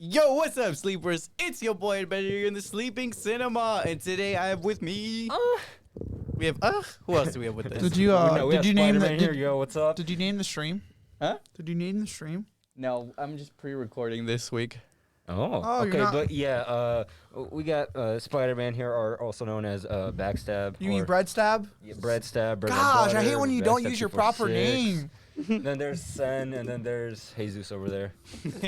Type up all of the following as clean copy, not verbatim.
Yo, what's up, sleepers? It's your boy Eddbedhead here in the Sleeping Cinema, and today I have with me. We have who else do we have with us? Did you name the here? Yo, what's up? Did you name the stream? Huh? Did you name the stream? No, I'm just pre-recording this week. Oh, okay, but yeah, we got Spider-Man here, or also known as Backstab. You mean Breadstab? Yeah, Breadstab. Gosh, I hate when you don't use your proper name. Then there's Sen, and then there's Jesus over there.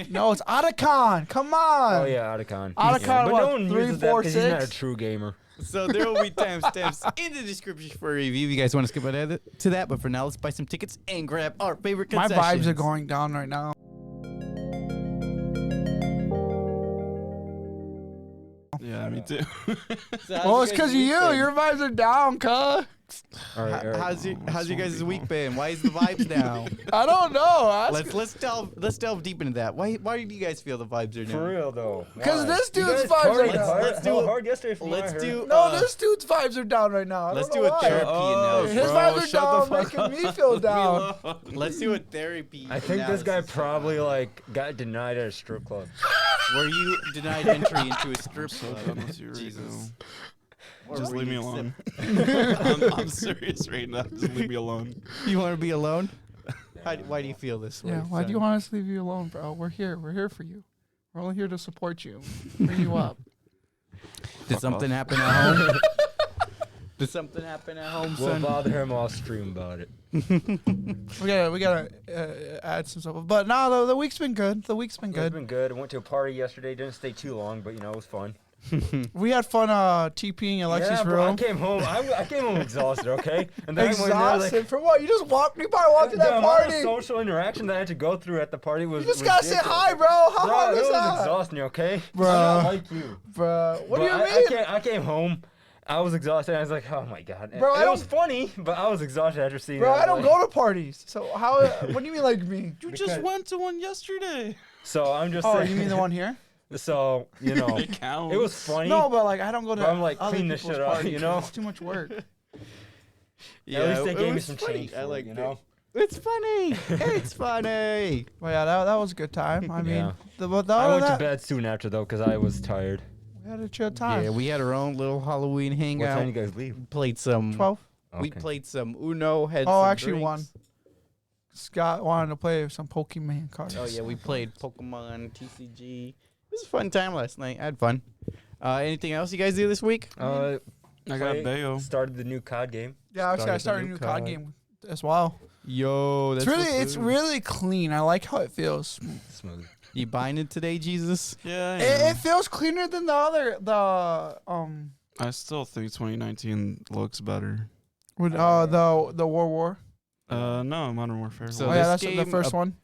No, it's Otacon. Come on. Oh yeah, Otacon. Otacon, yeah. But what, no one 3, uses 4, that 'cause he's not a 6? true gamer. So there will be timestamps in the description for a review if you guys want to skip ahead to that. But for now, let's buy some tickets and grab our favorite My concessions. vibes are going down right now. Yeah, me too. So Well, it's because of you. Your vibes are down, cuh. All right, How's your guys' week been? Why is the vibes down? I don't know. Let's delve deep into that. Why do you guys feel the vibes are down? For real though. Because Why? this You dude's guys vibes are partied down. hard- Let's do hella it. hard yesterday. from what I Let's heard. do. No, this dude's vibes are down right now. I Let's don't do know a why. therapy Oh, analysis. His bro, vibes are shut down, the fuck making me feel down. Let's do a therapy. I think this guy analysis. probably like got denied at a strip club. Were you denied entry into a strip So club? done with you right Jesus. now. Or Just were leave me you alone. accept- I'm serious right now. Just leave me alone. You want to be alone? Why do you feel this way? Yeah, why do you want us to leave you alone, bro? We're here. We're here for you. We're only here to support you, bring you up. Did something happen at home? Did something happen at home, We'll son? bother him while stream about it. We gotta add some stuff. But no, the week's been good. The week's been It's good. been good. I went to a party yesterday. Didn't stay too long, but you know it was fun. We had fun TPing Aleksey's Yeah, bro, I room. came home. I came home exhausted. Okay, and then I went in there, Exhausted for what? You just walked. You probably walked to the that amount of party. social interaction that I had to go through at the party was. You just was gotta say ridiculous. hi, bro. How Bro, hard it is was that, exhausting. Okay, Bro. I'm not like you. bro? What do But you mean, I came home. I was exhausted. I was like, oh my god. Bro, it was funny, but I was exhausted after seeing. bro? it. I don't Like- go to parties. So how? What do you mean, like me? You Because- just went to one yesterday. So I'm just. Oh, saying, you mean the one here? So you know, It counts. it was funny. No, but like I don't go to. But I'm like, other clean this people's shit up, parties you 'cause know? It's too much work. At least they it gave me was some funny. change. I like you know. It's funny. It's funny. Well, yeah, that was a good time. I mean, Yeah. but I other went than to that, bed soon after though, because I was tired. we had a chill time. Yeah, we had our own little Halloween What time hangout. you guys leave? Played some. 12. We Okay. played some Uno. Had Oh, some actually drinks. one. Scott wanted to play some Pokemon cards. Oh yeah, we played Pokemon TCG. It was a fun time last night. I had fun. Anything else you guys do this week? I got Play- Bayo. Started the new COD game. Yeah, I Started started the a new new COD COD. game as well. Yo, that's It's really clean. I like how it feels. Smooth. You buying it today, Jesus? Yeah, It feels cleaner than the I still think 2019 looks better. with the War. No, Modern Warfare. So Oh this yeah, that's the game, first one.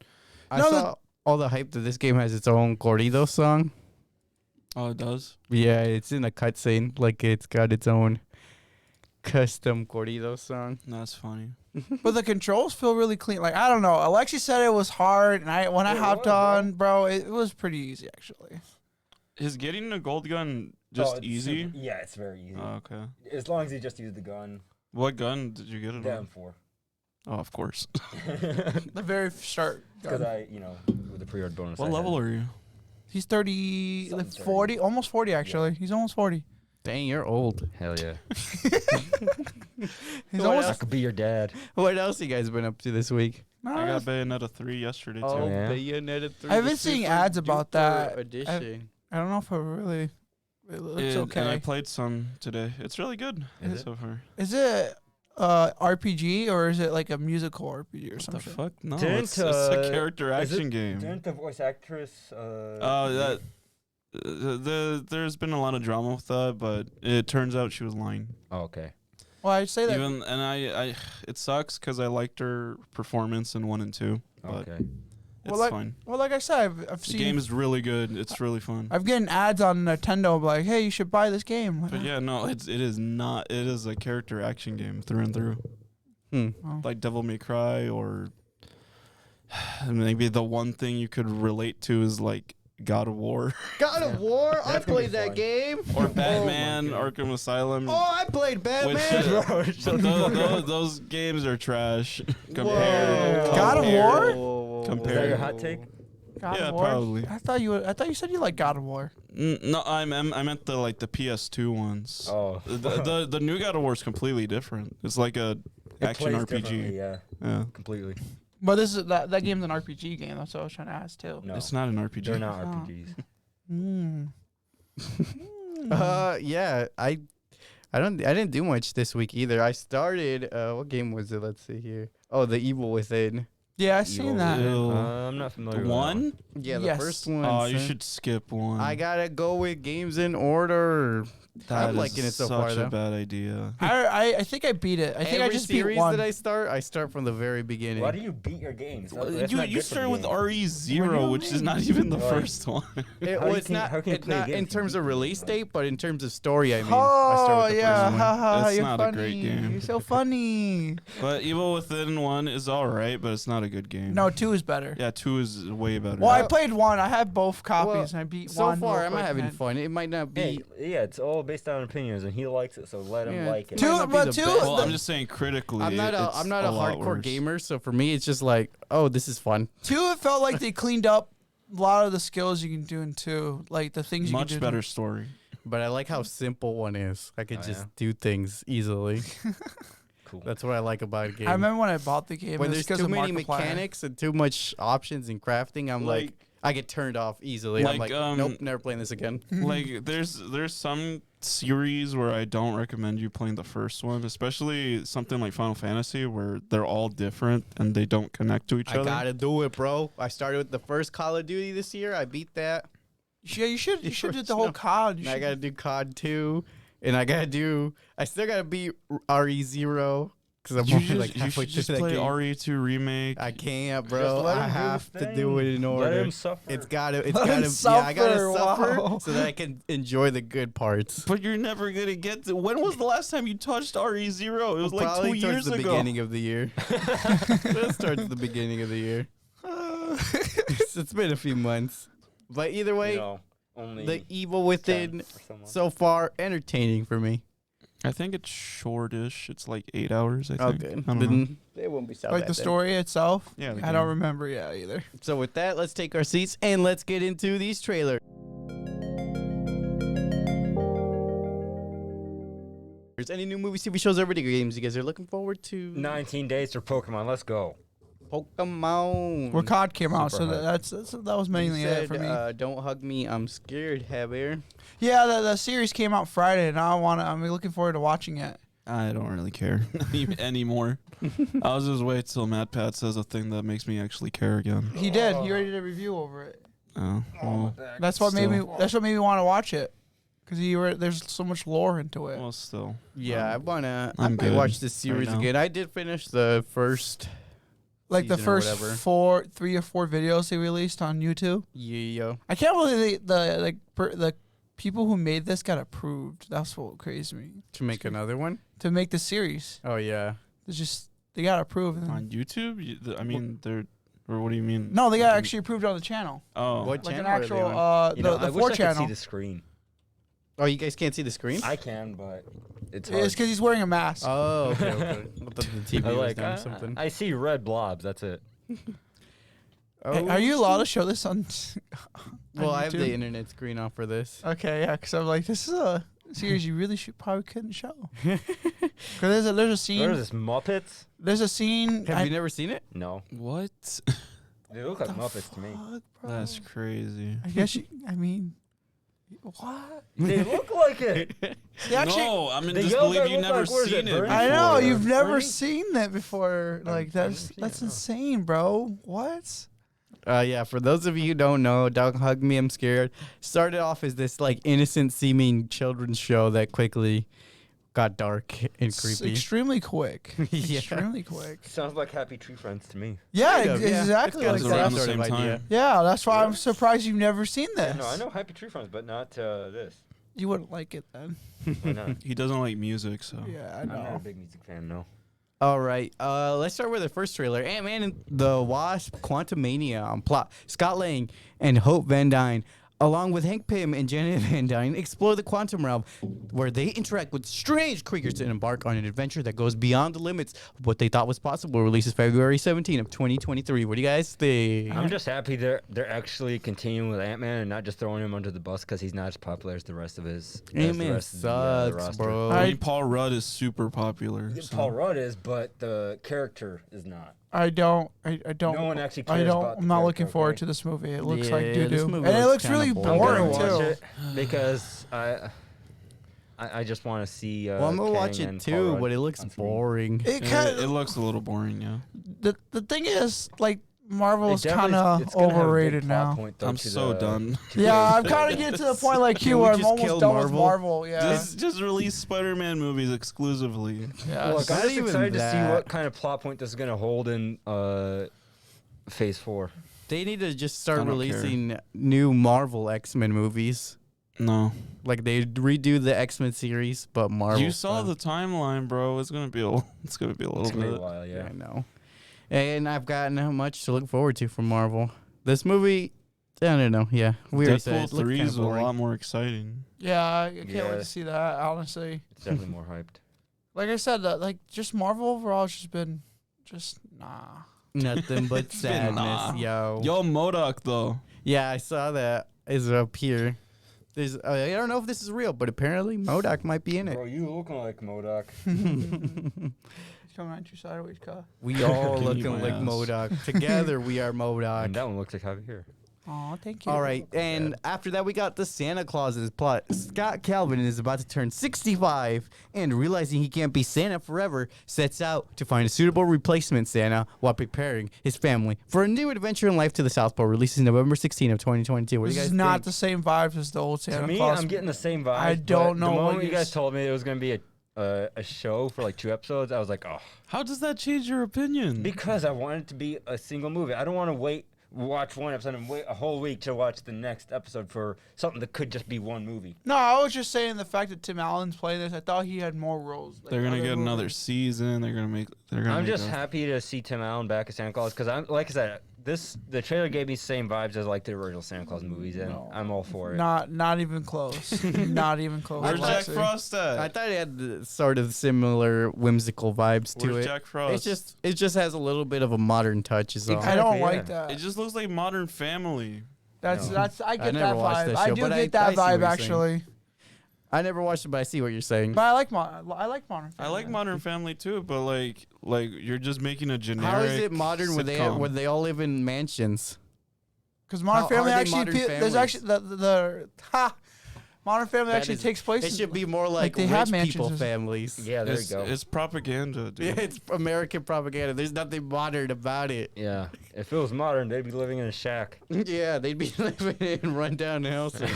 I No, saw all the hype that this game has its own Corrido song. Oh, it does? Yeah, it's in a cutscene. Like it's got its own custom Corrido song. That's funny. But the controls feel really clean. Like I don't know. Alexi said it was hard, and when I It hopped was, on, bro, it was pretty easy actually. Is getting a gold gun just it's easy? super- yeah, it's very easy. Oh, okay. As long as you just use the gun. What gun did you get it The on? M4. Oh, of course. The very start. Because with the pre-order bonus. What I level had. are you? He's 30, Something 40, almost 40 actually. He's almost 40. Dang, you're old. Hell yeah. He's What almost. I could be your dad. What else you guys been up to this week? I got Bayonetta 3 yesterday, too. Oh, yeah. Bayonetta 3. I've the been seeing Super ads about Duper that. edition. I don't know if it really. It looks And I okay. played some today. It's really good Is it? so far. Is it RPG or is it like a musical RPG or What the something? fuck? No, Didn't, it's a character is action it- game. Didn't the voice actress? That there's been a lot of drama with that, but it turns out she was lying. Oh, okay. Well, I'd say that. Even and I it sucks because I liked her performance in 1 and 2, but Okay. it's Well, like- fine. Well, like I said, I've The seen. game is really good. It's really fun. I've gotten ads on Nintendo like, "Hey, you should buy this game." But yeah, no, it is not. It is a character action game through and through, Oh. like Devil May Cry, or maybe the one thing you could relate to is like God of War God of War? I That's gonna be played that fun. game. or Batman, Arkham Asylum. Oh, I played Batman. Which, those games are trash compared. Whoa. God of compared- War? Is Compared. that your hot take? God Yeah, of War? probably. I thought you said you like God of War. No, I meant the PS2 ones. Oh. The new God of War is completely different. It's like a action plays RPG. differently, yeah, Yeah. completely. But this is that game's an RPG game. That's what I was trying to ask too. No, It's not an RPG. they're not RPGs. Yeah, I didn't do much this week either. I started what game was it? Let's see here. Oh, The Evil Within. Yeah, I seen that. Ew. I'm not familiar The with one? Yeah, the Yes. first one. Oh, you son. should skip one. I gotta go with games in order. That I'm is liking it so such far, a though. bad idea. I think I beat it. I think I Every just beat series one. that I start from the very beginning. Why do you beat your games? You start with RE0, What do which you is not mean? even the Right. first one. It, How well, you it's can- not, how can you it's play a not game in if you terms beat of the release first one? date, but in terms of story, I mean. I start Oh with the yeah, first one. haha, It's you're not a funny. great game. You're so funny. But Evil Within 1 is alright, but it's not a good game. No, 2 is better. Yeah, 2 is way better. Well, I played 1. I have both copies, Well, and I beat So 1. far, real I'm quick, having man. fun. It might not be. Hey, yeah, it's all based on opinions, and he likes it, so let him Yeah. like it. Two- might not be but the two- best. Well, I'm just saying critically. I'm not it's a lot hardcore worse. gamer, so for me, it's just like, oh, this is fun. 2, it felt like they cleaned up a lot of the skills you can do in 2. Like the things you Much can do. better story. But I like how simple one is. I could Oh, just yeah. do things easily. Cool. That's what I like about a game. I remember when I bought the game. when it was there's 'cause too of many Markiplier. mechanics and too much options in crafting, I'm like, I get turned off easily. I'm Like, like, nope, never playing this again. Like there's some series where I don't recommend you playing the first one, especially something like Final Fantasy where they're all different and they don't connect to each I other. gotta do it, bro. I started with the first Call of Duty this year. I beat that. Yeah, you should do the No. whole COD. You And I should- gotta do COD 2, and I still gotta beat RE0 because I'm You only should, like you halfway should through just that play game. RE2 remake. I can't, Just bro. let him I do have his to do it in thing. order. Let him suffer. It's gotta, Let him yeah, I gotta suffer, suffer wow. so that I can enjoy the good parts. But you're never gonna get to. When was the last time you touched RE0? It was like Probably 2 towards years the ago. beginning of the year. It starts at the beginning of the year. It's been a few months, but either way, You know, only the Evil 10 Within or something. so far entertaining for me. I think it's shortish. It's like 8 hours. I think. Okay, I don't know. then it won't be so like bad the then. story itself. Yeah, the I don't game. remember. Yeah, either. So with that, let's take our seats and let's get into these trailers. Any new movies, TV shows, or video games you guys are looking forward to? 19 days for Pokemon. Let's go. Pokemon. Where COD came out, so Super hype. that was You mainly it said, for me. don't hug me, I'm scared, Javier. Yeah, the series came out Friday, and I'm looking forward to watching it. I don't really care anymore. I'll just wait till Matt Pat says a thing that makes me actually care again. He did. He already did a review over it. Oh, well, That's what made me. Still. That's what made me want to watch it, because there's so much lore into it. well, still. Yeah, I I'm might good watch this series right now. again. I did finish the first Like the season or first whatever. 3 or 4 videos they released on YouTube. Yeah. I can't believe the people who made this got approved. That's what crazy me To make another one? to make the series. Oh, yeah. They got approved. and then- On YouTube? I mean, they're. Or what do you mean? no, they got actually approved on the channel. Oh. What Like an channel are they actual on? You know, the I 4 wish I could channel. see the screen. Oh, you guys can't see the screen? I can, but it's hard. It's because he's wearing a mask. Oh, okay, okay. I thought the TV I was like. down or something. I see red blobs. That's it. Hey, are you allowed to show this on? Well, on I have the YouTube? internet screen off for this. Okay, yeah, because I'm like, this is a series you really probably couldn't show. Because there's a What is scene. this? Muppets? There's a scene. Have you never seen it? No, What? they look like Muppets to me. Fuck, bro. That's crazy. I guess you. I mean, what? They look like it. They actually, No, I'm in the yellow guy disbelief. You look never like, where is seen it, it. Bernie? before. I know before. you've never Bernie? seen that before. Like I've that's seen that's it, no. insane, bro. What? Yeah, for those of you who don't know, Don't Hug Me, I'm Scared started off as this like innocent seeming children's show that quickly got dark and It's creepy. extremely quick. Yeah. Extremely quick. Sounds like Happy Tree Friends to me. Yeah, Kind of, yeah. exactly It's like It's got around that. the sort of same idea. time. Yeah, that's why I'm Really? surprised you've never seen this. No, I know Happy Tree Friends, but not this. You wouldn't like it then. Why not? He doesn't like music, so. Yeah, I I'm not a know. big music fan, no. All right, let's start with the first trailer. Ant-Man and the Wasp: Quantumania on plot. Scott Lang and Hope Van Dyne along with Hank Pym and Janet Van Dyne, explore the quantum realm where they interact with strange creatures and embark on an adventure that goes beyond the limits of what they thought was possible. Releases February 17 of 2023. What do you guys think? I'm just happy they're actually continuing with Ant-Man and not just throwing him under the bus because he's not as popular as the rest of his. Ant-Man sucks, bro. I mean, Paul Rudd is super popular. Yeah, so. Paul Rudd is, but the character is not. I don't. No one actually cares about the I'm not looking character, forward okay? to this movie. It looks Yeah, like doo this doo, movie and it looks looks really kinda I'm boring gonna watch too. it because I just want to see. Well, I'm gonna Kang watch it and Paul too, Rudd but it looks on screen. boring. It Yeah, kind it of looks a little boring, yeah. the thing is like Marvel It is definitely- kind it's of gonna have a big overrated plot now. point, though, I'm to so the- done. to Yeah, the- I'm kind of getting to the point like Can you we where I'm just almost kill done with Marvel? Marvel. Yeah, Just release Spider-Man movies exclusively. yeah. Look, I'm Not just even excited to see that. what kind of plot point this is gonna hold in Phase 4. They need to just I start don't releasing new Marvel X-Men movies. No. Like they redo the X-Men series, but Marvel. You saw style. the timeline, bro. It's gonna be a little It's gonna be a bit. while, Yeah, yeah. I know. And I've gotten how much to look forward to from Marvel. This movie, I don't know. Yeah, we already said Deadpool it looked 3 kinda is a boring. lot more exciting. Yeah, I can't wait Yeah. to see that. Honestly, It's definitely more hyped. like I said, like just Marvel overall has just been just nah. Nothing but It's been sadness, yo. Yo, MODOK though. Yeah, I saw that. Is up here. There's. I don't know if this is real, but apparently MODOK might be in it. Bro, you looking like MODOK. He's coming at you sideways, car. We all Give me looking my like ass. MODOK. Together we are And MODOK. that one looks like Javier. Oh, thank you. All right, and after that we got the Santa Claus's plot. Scott Calvin is about to turn 65 and realizing he can't be Santa forever, sets out to find a suitable replacement Santa while preparing his family for a new adventure in life to the South Pole. Releases November 16 of 2022. What do This you guys is not think? the same vibes as the old Santa To me, Claus. I'm getting the same vibe. I don't know The what moment you you guys s- told me it was gonna be a show for like 2 episodes, I was like, oh, How does that change your opinion? because I want it to be a single movie. I don't want to watch one episode and wait a whole week to watch the next episode for something that could just be one movie. No, I was just saying the fact that Tim Allen's playing this. I thought he had more roles. Like They're gonna other get another movies. season. They're gonna I'm make just a- happy to see Tim Allen back as Santa Claus because I'm like I said, the trailer gave me the same vibes as like the original Santa Claus movies, and No. I'm all for it. Not even close. Not even close. Where's Jack Alexei. Frost at? I thought it had the sort of similar whimsical vibes to Where's it. Jack Frost? It just has a little bit of a modern touch. Is all. I don't Exactly, like yeah. that. It just looks like Modern Family. That's No. I get never that watched vibe. that I show, do but get I that see what vibe you're saying. actually. I never watched it, but I see what you're saying. But I like Modern Family. I like Modern Family too, but like you're just making a generic. How is it modern where sitcom. they all live in mansions? Because Modern How Family are they actually modern there's families? actually Modern Family That actually is- takes place. It should be more like they have rich people mansions. families. Yeah, there It's, you go. it's propaganda, dude. Yeah, it's American propaganda. There's nothing modern about it. Yeah, if it was modern, they'd be living in a shack. Yeah, they'd be living in rundown houses.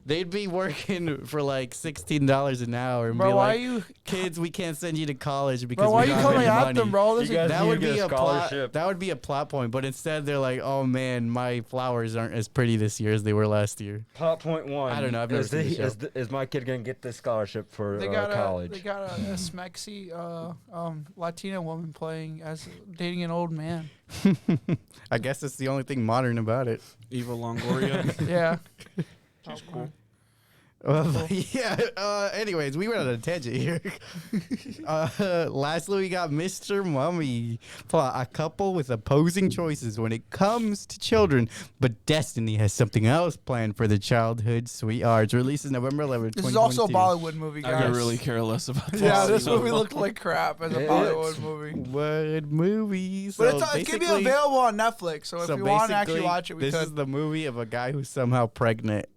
They'd be working for like $16 an hour and Bro, be why like, are you? kids, we can't send you to college because Bro, why are we you don't have coming any at money. them, bro? This You is guys That need would to get be a a plot. scholarship. That would be a plot point. But instead, they're like, "Oh man, my flowers aren't as pretty this year as they were last year." Plot point one. I don't know, I've never seen the show. Is my kid gonna get this scholarship for they got college? They got a smexy Latina woman playing as dating an old man. I guess that's the only thing modern about it. Eva Longoria. Yeah. She's cool. Well, yeah. Anyways, we went on a tangent here. Lastly, we got Mr. Mummy. Plot: a couple with opposing choices when it comes to children, but destiny has something else planned for the childhood sweethearts. Releases November 11th, This is also a 2022. Bollywood movie, I guys. could really care less about this. Yeah, this So- movie looked like crap as a It Bollywood is. movie. What movies? But it's going to be available on Netflix, so if you want to actually basically, watch it, we this could. is the movie of a guy who's somehow pregnant.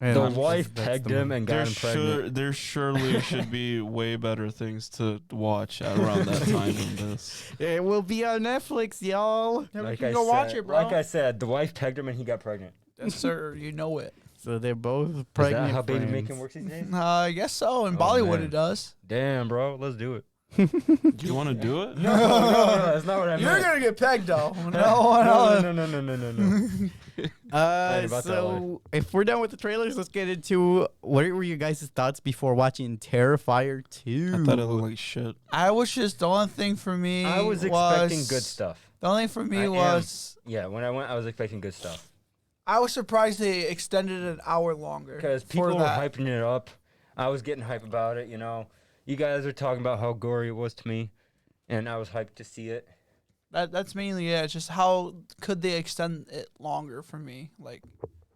And The that's- wife that's pegged the him movie. and got him pregnant. There surely should be way better things to watch at around that time than this. It will be on Netflix, y'all. Yeah, we Like can I go watch said- it, bro. Like I said, the wife pegged him and he got pregnant. Yes, sir, you know it. So they're both Is pregnant. that how baby friends. making works these days? I guess so. In Oh, Bollywood, man. it does. Damn, bro, let's do it. Do you want to do it? No, that's not what I You're meant. gonna get pegged though. No, No. Right about that So if we're done with the trailers, let's get into what were your guys' thoughts before watching Terrifier 2? I thought it looked like shit. I was just the only thing for me. I was expecting good stuff. The only thing for me I am. was Yeah, when I went, I was expecting good stuff. I was surprised they extended it an hour longer. Because people were hyping it up. I was getting hype about it, you know. You guys are talking about how gory it was to me, and I was hyped to see it. That's mainly it. It's just how could they extend it longer for me? Like,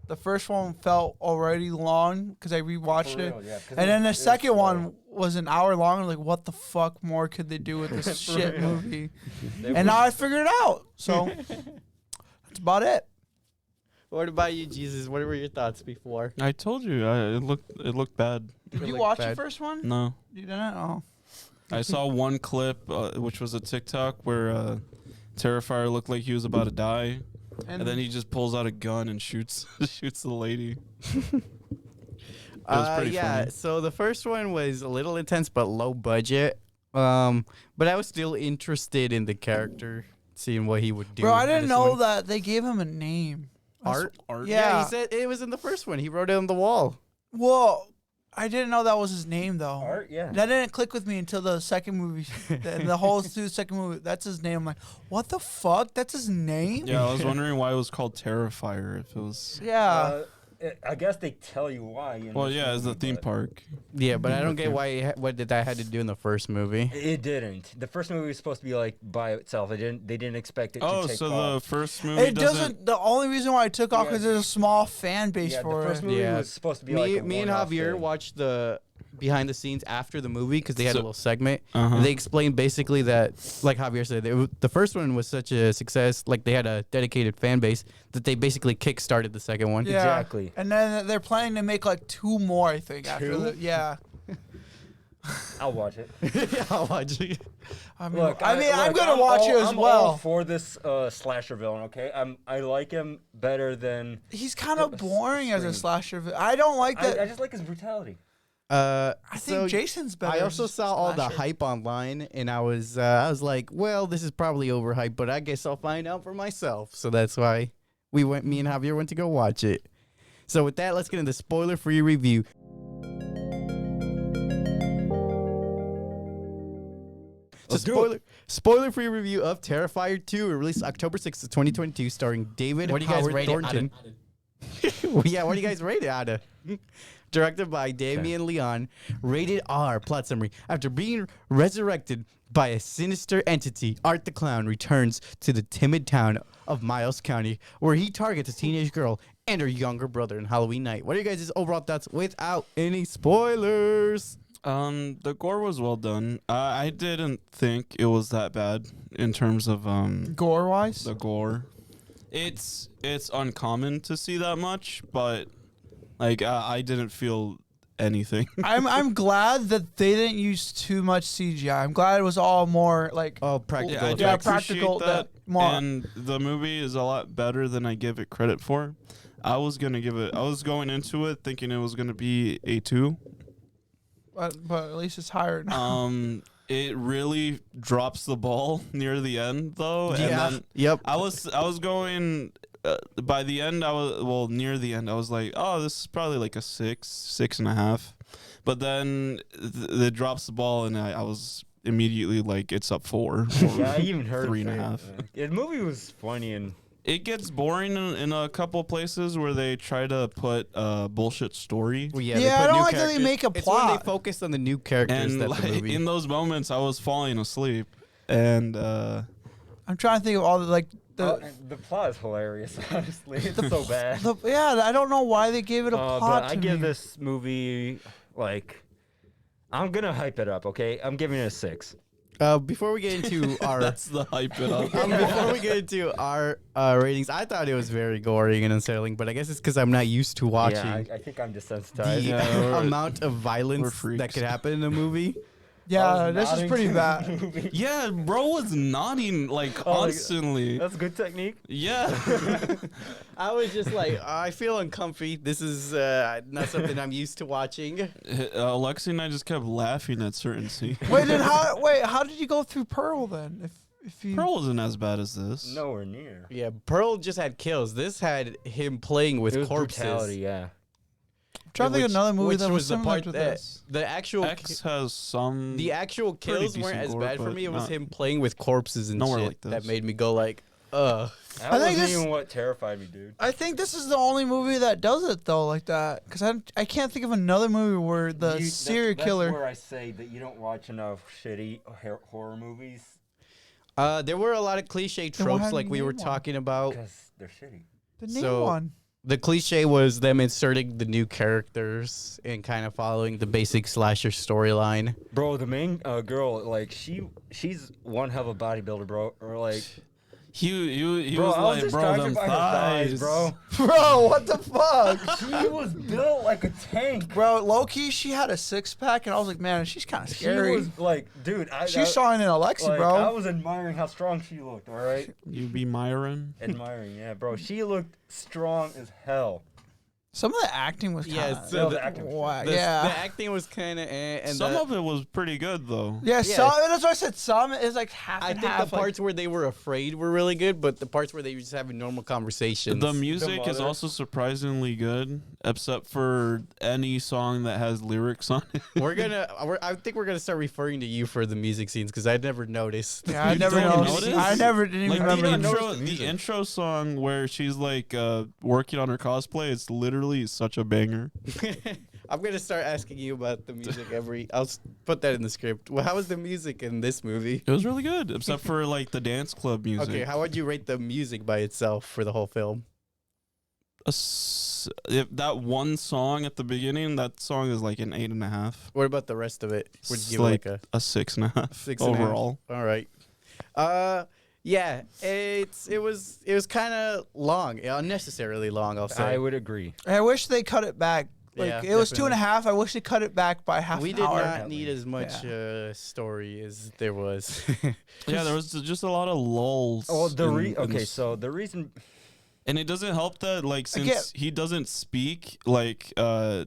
the first one felt already long because I rewatched it. Yeah, And then the second one was an hour long. Like, what the fuck more could they do with this shit movie? And now I figured it out. So, that's about it. What about you, Jesus? What were your thoughts before? I told you, it looked bad. Did you Like watch bad. the first one? No. You didn't? Oh. I saw one clip, which was a TikTok, where Terrifier looked like he was about to die. And then he just pulls out a gun and shoots the lady. It was pretty funny. So the first one was a little intense but low budget. But I was still interested in the character, seeing what he would do. Bro, I in didn't this know one. that they gave him a name. Art. Yeah. He said it was in the first one. He wrote it on the wall. Whoa. I didn't know that was his name, though. Art, yeah. That didn't click with me until the second movie. the whole second movie. That's his name. I'm like, what the fuck? That's his name? Yeah, I was wondering why it was called Terrifier. If it was, Yeah. I guess they tell you why. You know, well, yeah, it's the theme park. Yeah, but I don't get why. What did that had to do in the first movie? It didn't. The first movie was supposed to be like by itself. They didn't expect it to Oh, take so off. the first movie It doesn't. The only reason why I took off Yeah. because there's a small fan base Yeah, for the first it. movie Yeah. was supposed to be like a Me and one-off Javier thing. watched the behind the scenes after the movie because they had a So- little segment. Uh-huh. They explained basically that, like Javier said, the first one was such a success. Like they had a dedicated fan base that they basically kick-started the second one. Yeah. Exactly. And then they're planning to make like 2 more, I think. After Two? the yeah. I'll watch it. Yeah, I'll watch it. I mean, Look, I'm look, gonna watch it as I'm well. all for this slasher villain. Okay, I like him better than. He's kind of boring as a Scream. slasher. I don't like that. I just like his brutality. I think Jason's better. I as also a saw all the slasher. hype online, and I was like, well, this is probably overhyped, but I guess I'll find out for myself. So that's why me and Javier went to go watch it. So with that, let's get into spoiler-free review. Let's do Spoiler-free review of Terrifier 2, released October 6th, 2022, starring David What do you guys Howard rate it out Thornton. Well, yeah, what do you guys rate it out of? Directed by Damien Leon. Rated R. Plot summary. After being resurrected by a sinister entity, Art the Clown returns to the timid town of Miles County, where he targets a teenage girl and her younger brother on Halloween night. What are you guys' overall thoughts without any spoilers? The gore was well done. I didn't think it was that bad in terms of gore wise. the gore. It's uncommon to see that much, but like I didn't feel anything. I'm glad that they didn't use too much CGI. I'm glad it was all more like Oh, practical. I do Yeah, effects. appreciate practical, that. that more- And the movie is a lot better than I give it credit for. I was going into it thinking it was gonna be a 2. but at least it's higher now. It really drops the ball near the end though. Yeah. And then Yep. I was going by the end. Near the end. I was like, oh, this is probably like a 6.5. But then it drops the ball, and I was immediately like, it's up 4. Yeah, I even heard 3.5. The movie was funny and. It gets boring in a couple places where they try to put a bullshit story. Well, Yeah, they I put don't new like that they characters. make a It's when they plot. focus on the new characters And that like, the movie. in those moments, I was falling asleep. And I'm trying to think of all the like The plot is hilarious, honestly. It's so bad. yeah. I don't know why they gave it a plot. But I to give me. this movie, like, I'm going to hype it up, okay? I'm giving it a 6. Before we get into our that's the hype it up. before we get into our ratings, I thought it was very gory and unsettling, but I guess it's because I'm not used to watching Yeah, I think I'm desensitized. the amount of violence freaks. that could happen in a movie. Yeah, this is pretty bad. Yeah, bro was nodding like constantly. That's good technique. Yeah. I was just like, I feel uncomfy. This is not something I'm used to watching. Aleksey and I just kept laughing at certain scenes. How did you go through Pearl then? If you Pearl wasn't as bad as this. Nowhere near. Yeah, Pearl just had kills. This had him playing with It was corpses. brutality, yeah. I'm trying to think of another movie which that was the similar part to that this. the actual X has some. the actual pretty kills weren't decent as gore, bad for but me. It was not- him playing with corpses and nowhere shit like that this. made me go like, That I think wasn't this- even what terrified me, dude. I think this is the only movie that does it though, like that. Because I can't think of another movie where the serial killer. That's where I say that you don't watch enough shitty horror movies There were a lot of cliche Then why tropes haven't like you we were named one? talking about. because they're shitty. The name So- one. The cliche was them inserting the new characters and kind of following the basic slasher storyline. Bro, the main girl, like she's one hell of a bodybuilder, bro. Or like, He bro, was I was like, distracted bro, them by her thighs, bro. Bro, what the fuck? She was built like a tank. Bro, low key, she had a 6-pack, and I was like, man, she's kind of She scary. was like, dude, She's stronger than Aleksey, like, bro. I was admiring how strong she looked. All right, You be Myron. admiring, yeah, bro. She looked strong as hell. Some of the acting was kind Yeah, of so the acting was whack. The Yeah. acting was kind of and Some of it was pretty good though. Yeah, Yeah. some, that's why I said some is like half I and think half. the parts where they were afraid were really good, but the parts where they were just having normal conversations. The music is mother. also surprisingly good, except for any song that has lyrics on it. I think we're gonna start referring to you for the music scenes because I never noticed. Yeah, I You never don't noticed. notice? I never didn't even Like remember the the notice intro, the the music. intro song where she's like working on her cosplay. It's literally such a banger. I'm gonna start asking you about the music I'll put that in the script. Well, how was the music in this movie? It was really good, except for like the dance club music. Okay, how would you rate the music by itself for the whole film? If that one song at the beginning, that song is like an 8.5. What about the rest of it? Would It's you give it like a a 6.5 6 and a half? overall. All right. Yeah, it was kind of long, unnecessarily long. I'll say. I would agree. I wish they cut it back. Like Yeah, it was definitely. 2.5. I wish they cut it back by half We an did hour. not need as much story as there was. Yeah, there was just a lot of lulls. Oh, in so the reason. And it doesn't help that, like, Again- since he doesn't speak, like,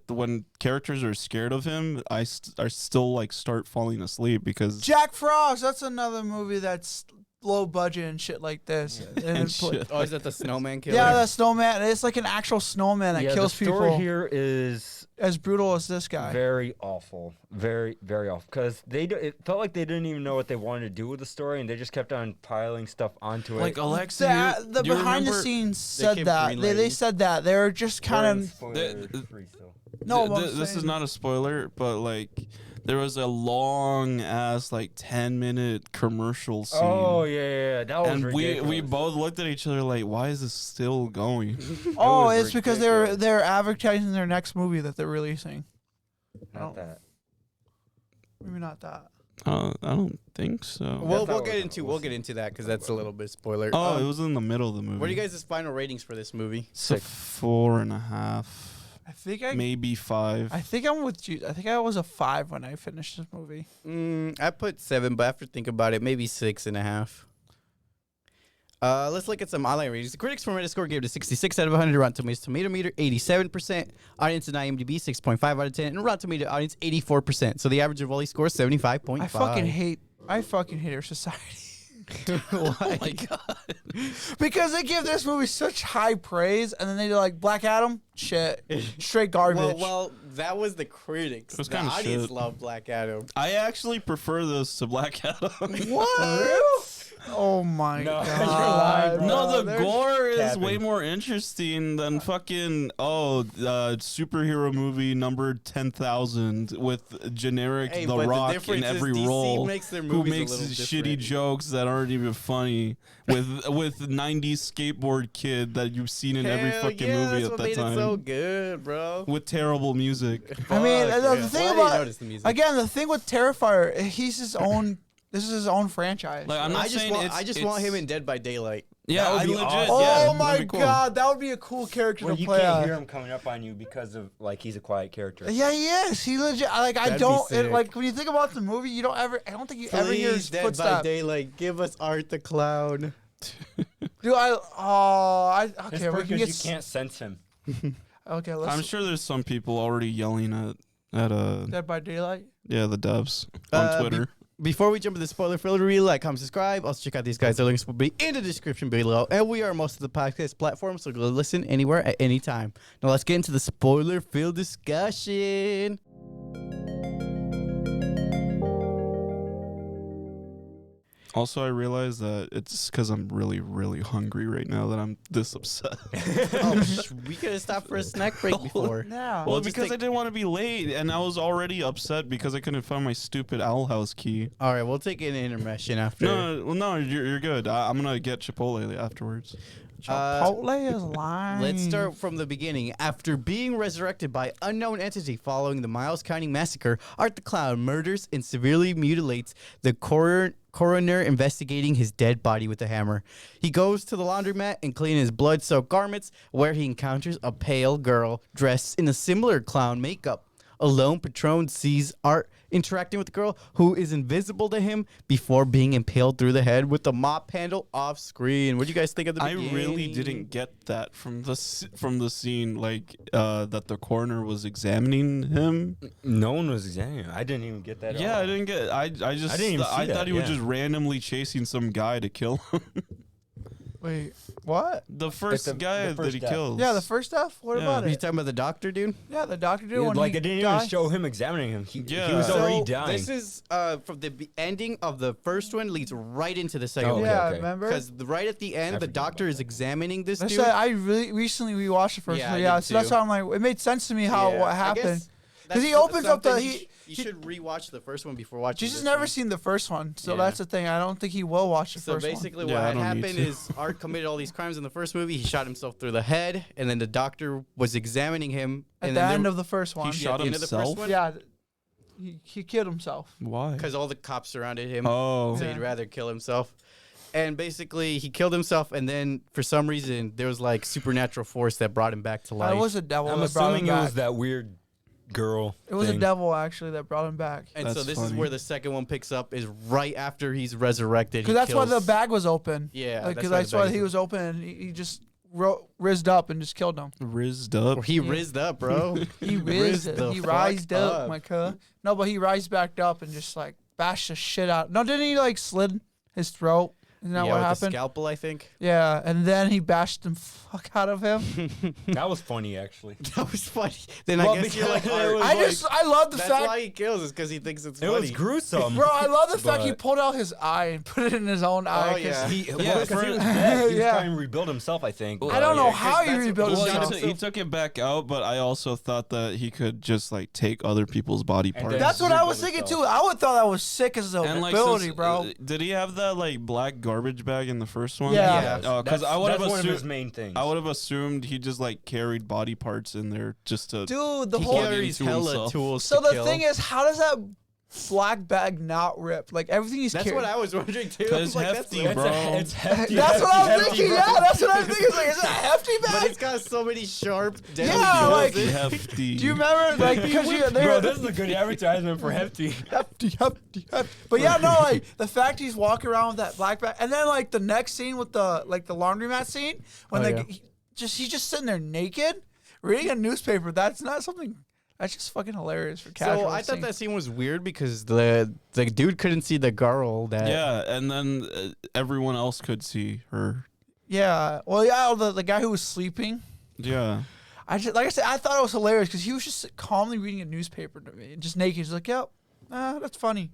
when characters are scared of him, I still, like, start falling asleep because... Jack Frost. That's another movie that's low budget and shit like this. And it's put- shit. Oh, is that the snowman killer? Yeah, that snowman. It's like an actual snowman that Yeah, kills the story people. here is As brutal as this guy. very awful, very very awful. Because it felt like they didn't even know what they wanted to do with the story, and they just kept on piling stuff onto Like, it. Alexa, The do you behind the remember- scenes said kept that. They greenlighting. said that. They were just We're in kind of. spoiler free still. No, Th- what I'm th- this is saying- not a spoiler, but, like, there was a long-ass, like, 10-minute commercial scene. Oh yeah, that was And ridiculous. we both looked at each other like, why is this still going? Oh, was it's because ridiculous. they're advertising their next movie that they're releasing. Not that. Maybe not that. I don't think so. We'll That's not get what into it we'll was. get into that because that's a little bit spoiler. Oh, it was in the middle of the movie. What are you guys' final ratings for this movie? It's a 4.5, I think maybe 5. I think I'm with you. I think I was a 5 when I finished this movie. I put 7, but after think about it, maybe 6.5. Let's look at some online ratings. The critics from Metascore gave it a 66 out of 100. Rotten Tomatoes Tomato Meter 87%. Audience and IMDb 6.5 out of 10, and Rotten Tomato audience 84%. So the average of all these scores 75.5. I fucking hate our society. Oh my god. Because they give this movie such high praise, and then they do like Black Adam, shit, straight garbage. Well, that was the critics. It was the kinda audience shit. loved Black Adam. I actually prefer this to Black Adam. What? Oh my No, you're god! lying, bro. No, the There's- gore is capping. way more interesting than fucking superhero movie number 10,000 with generic Hey, The but the Rock in difference is every DC role, makes their who movies a makes little shitty different. jokes that aren't even funny with 90s skateboard kid that you've seen in every Hell fucking yeah, movie that's at what that made time it so good, bro. with terrible music. I mean, Fuck, the yeah. thing Well, I didn't about notice the music. again, the thing with Terrifier, he's his own. This is his own franchise. Like, I'm not I just saying want it's, I just it's, want him in Dead by Daylight. Yeah, That would I be legit. awesome. oh Yeah, my that'd be cool. god, that would be a cool character Well, to you play. can't as. hear him coming up on you because of like he's a quiet character. Yeah, he is. He legit. Like I That'd be don't sick. like when you think about the movie. You don't ever. I don't think you ever hear Please, his Dead by footsteps. Daylight, give us Art the Clown. Dude, okay. It's We because can you get. can't sense him. Okay, let's. I'm sure there's some people already yelling at Dead by Daylight. the devs on Twitter. Before we jump into the spoiler filler, really like, comment, subscribe. Also check out these guys. Their links will be in the description below. And we are most of the podcast platforms, so go listen anywhere at any time. Now let's get into the spoiler filled discussion. Also, I realize that it's because I'm really, really hungry right now that I'm this upset. We could have stopped for a snack break before. Yeah. Well, just because I didn't want to be late, and I was already upset because I couldn't find my stupid owl house key. All right, we'll take an intermission after. No, you're good. I'm gonna get Chipotle afterwards. Chipotle is lying. Let's start from the beginning. After being resurrected by unknown entity following the Miles County massacre, Art the Clown murders and severely mutilates the coroner investigating his dead body with a hammer. He goes to the laundromat and cleans his blood-soaked garments, where he encounters a pale girl dressed in a similar clown makeup. A lone patron sees Art interacting with the girl, who is invisible to him, before being impaled through the head with the mop handle off screen. What do you guys think of the beginning? I really didn't get that from the scene, like that the coroner was examining him. No one was examining him. I didn't even get that. Yeah, at all. I didn't get. I just. I didn't even see I thought that, he was yeah. just randomly chasing some guy to kill him. Wait, what? The first the guy first that he death. kills. Yeah, the first stuff? What Yeah. about Are you it? talking about the doctor, dude? Yeah, the doctor did Yeah, when like he it didn't died. even show him examining him. He Yeah. was already So dying. this is from the ending of the first one leads right into the second Oh, one. okay, Yeah, okay. remember? Because right at the end, I the forgot doctor about is examining this That's dude. why I really recently rewatched the first Yeah, one. I Yeah, did so that's too. why I'm like, it made sense to me how Yeah, what I happened. guess Because he that's opens up the something you he should rewatch the first one before watching. Jesus this never one. seen the first one, so Yeah. that's the thing. I don't think he will watch the So first one. basically, Yeah, I what had don't need happened to. is Art committed all these crimes in the first movie. He shot himself through the head, and then the doctor was examining him. At and the then end of the first one. shot at the end of the himself? first one, Yeah, he killed himself. Why? because all the cops surrounded him. Oh. So Yeah. he'd rather kill himself. And basically, he killed himself, and then for some reason, there was like supernatural force that brought him back to life. It was a devil I'm that brought him assuming it back. was that weird girl. It was a thing. devil actually that brought him back. and so That's this is funny. where the second one picks up, is right after he's resurrected. Because that's why the bag was open. Yeah, Because why the that's why bag he is- was open and he just rizzed up and just killed him. Rizzed up. He rizzed up, bro. He rizzed the He fuck rised up, up. my cuh. No, but he rised back up and just like bashed the shit out. No, didn't he like slid his throat? Isn't that Yeah, what with the happened? scalpel, I think. Yeah, and then he bashed the fuck out of him. That was funny, actually. That was funny. Then Well, I guess you're like, because it Art. was I love the That's fact, why he kills, is because he thinks it's It funny. was gruesome. bro. I love the fact he But- pulled out his eye and put it in his own eye. 'cause yeah. He, Yeah, well, 'cause for- he was dead. He was Yeah. trying to rebuild himself, I think. I don't know yeah, how he that's what- rebuilt well, himself. you know, He took it back out, but I also thought that he could just like take other people's body And parts. then- That's what I rebuild was thinking himself. too. I would thought that was sick as a and like, ability, since- bro. did he have that like black garbage bag in the first one? Yeah. Because I would have that's one of his assumed. main things. I would have assumed he just like carried body parts in there just to. Dude, the He whole carries into hella himself. tools so to the kill. thing is, how does that black bag not rip? Like everything he's That's carrying. what I was wondering too. It's Like, hefty, that's- bro. It's hefty. That's what I was hefty, thinking. bro. Yeah, that's what I'm thinking. It's like, is it a hefty But bag? it's got so many sharp, deadly Yeah, tools like- in it. Hefty. Do you remember? Like, because Bro, this is a good advertisement for hefty. hefty. But yeah, no, like the fact he's walking around with that black bag, and then like the next scene with the laundromat scene when Oh, like yeah. he's just sitting there naked reading a newspaper. That's not something. That's just fucking hilarious for casual. So I thought scene. that scene was weird because the dude couldn't see the girl that. Yeah, and then everyone else could see her. Yeah. Well, yeah, the guy who was sleeping. Yeah. I just like I said, I thought it was hilarious because he was just calmly reading a newspaper to me, just naked. He's like, "Yep, that's funny."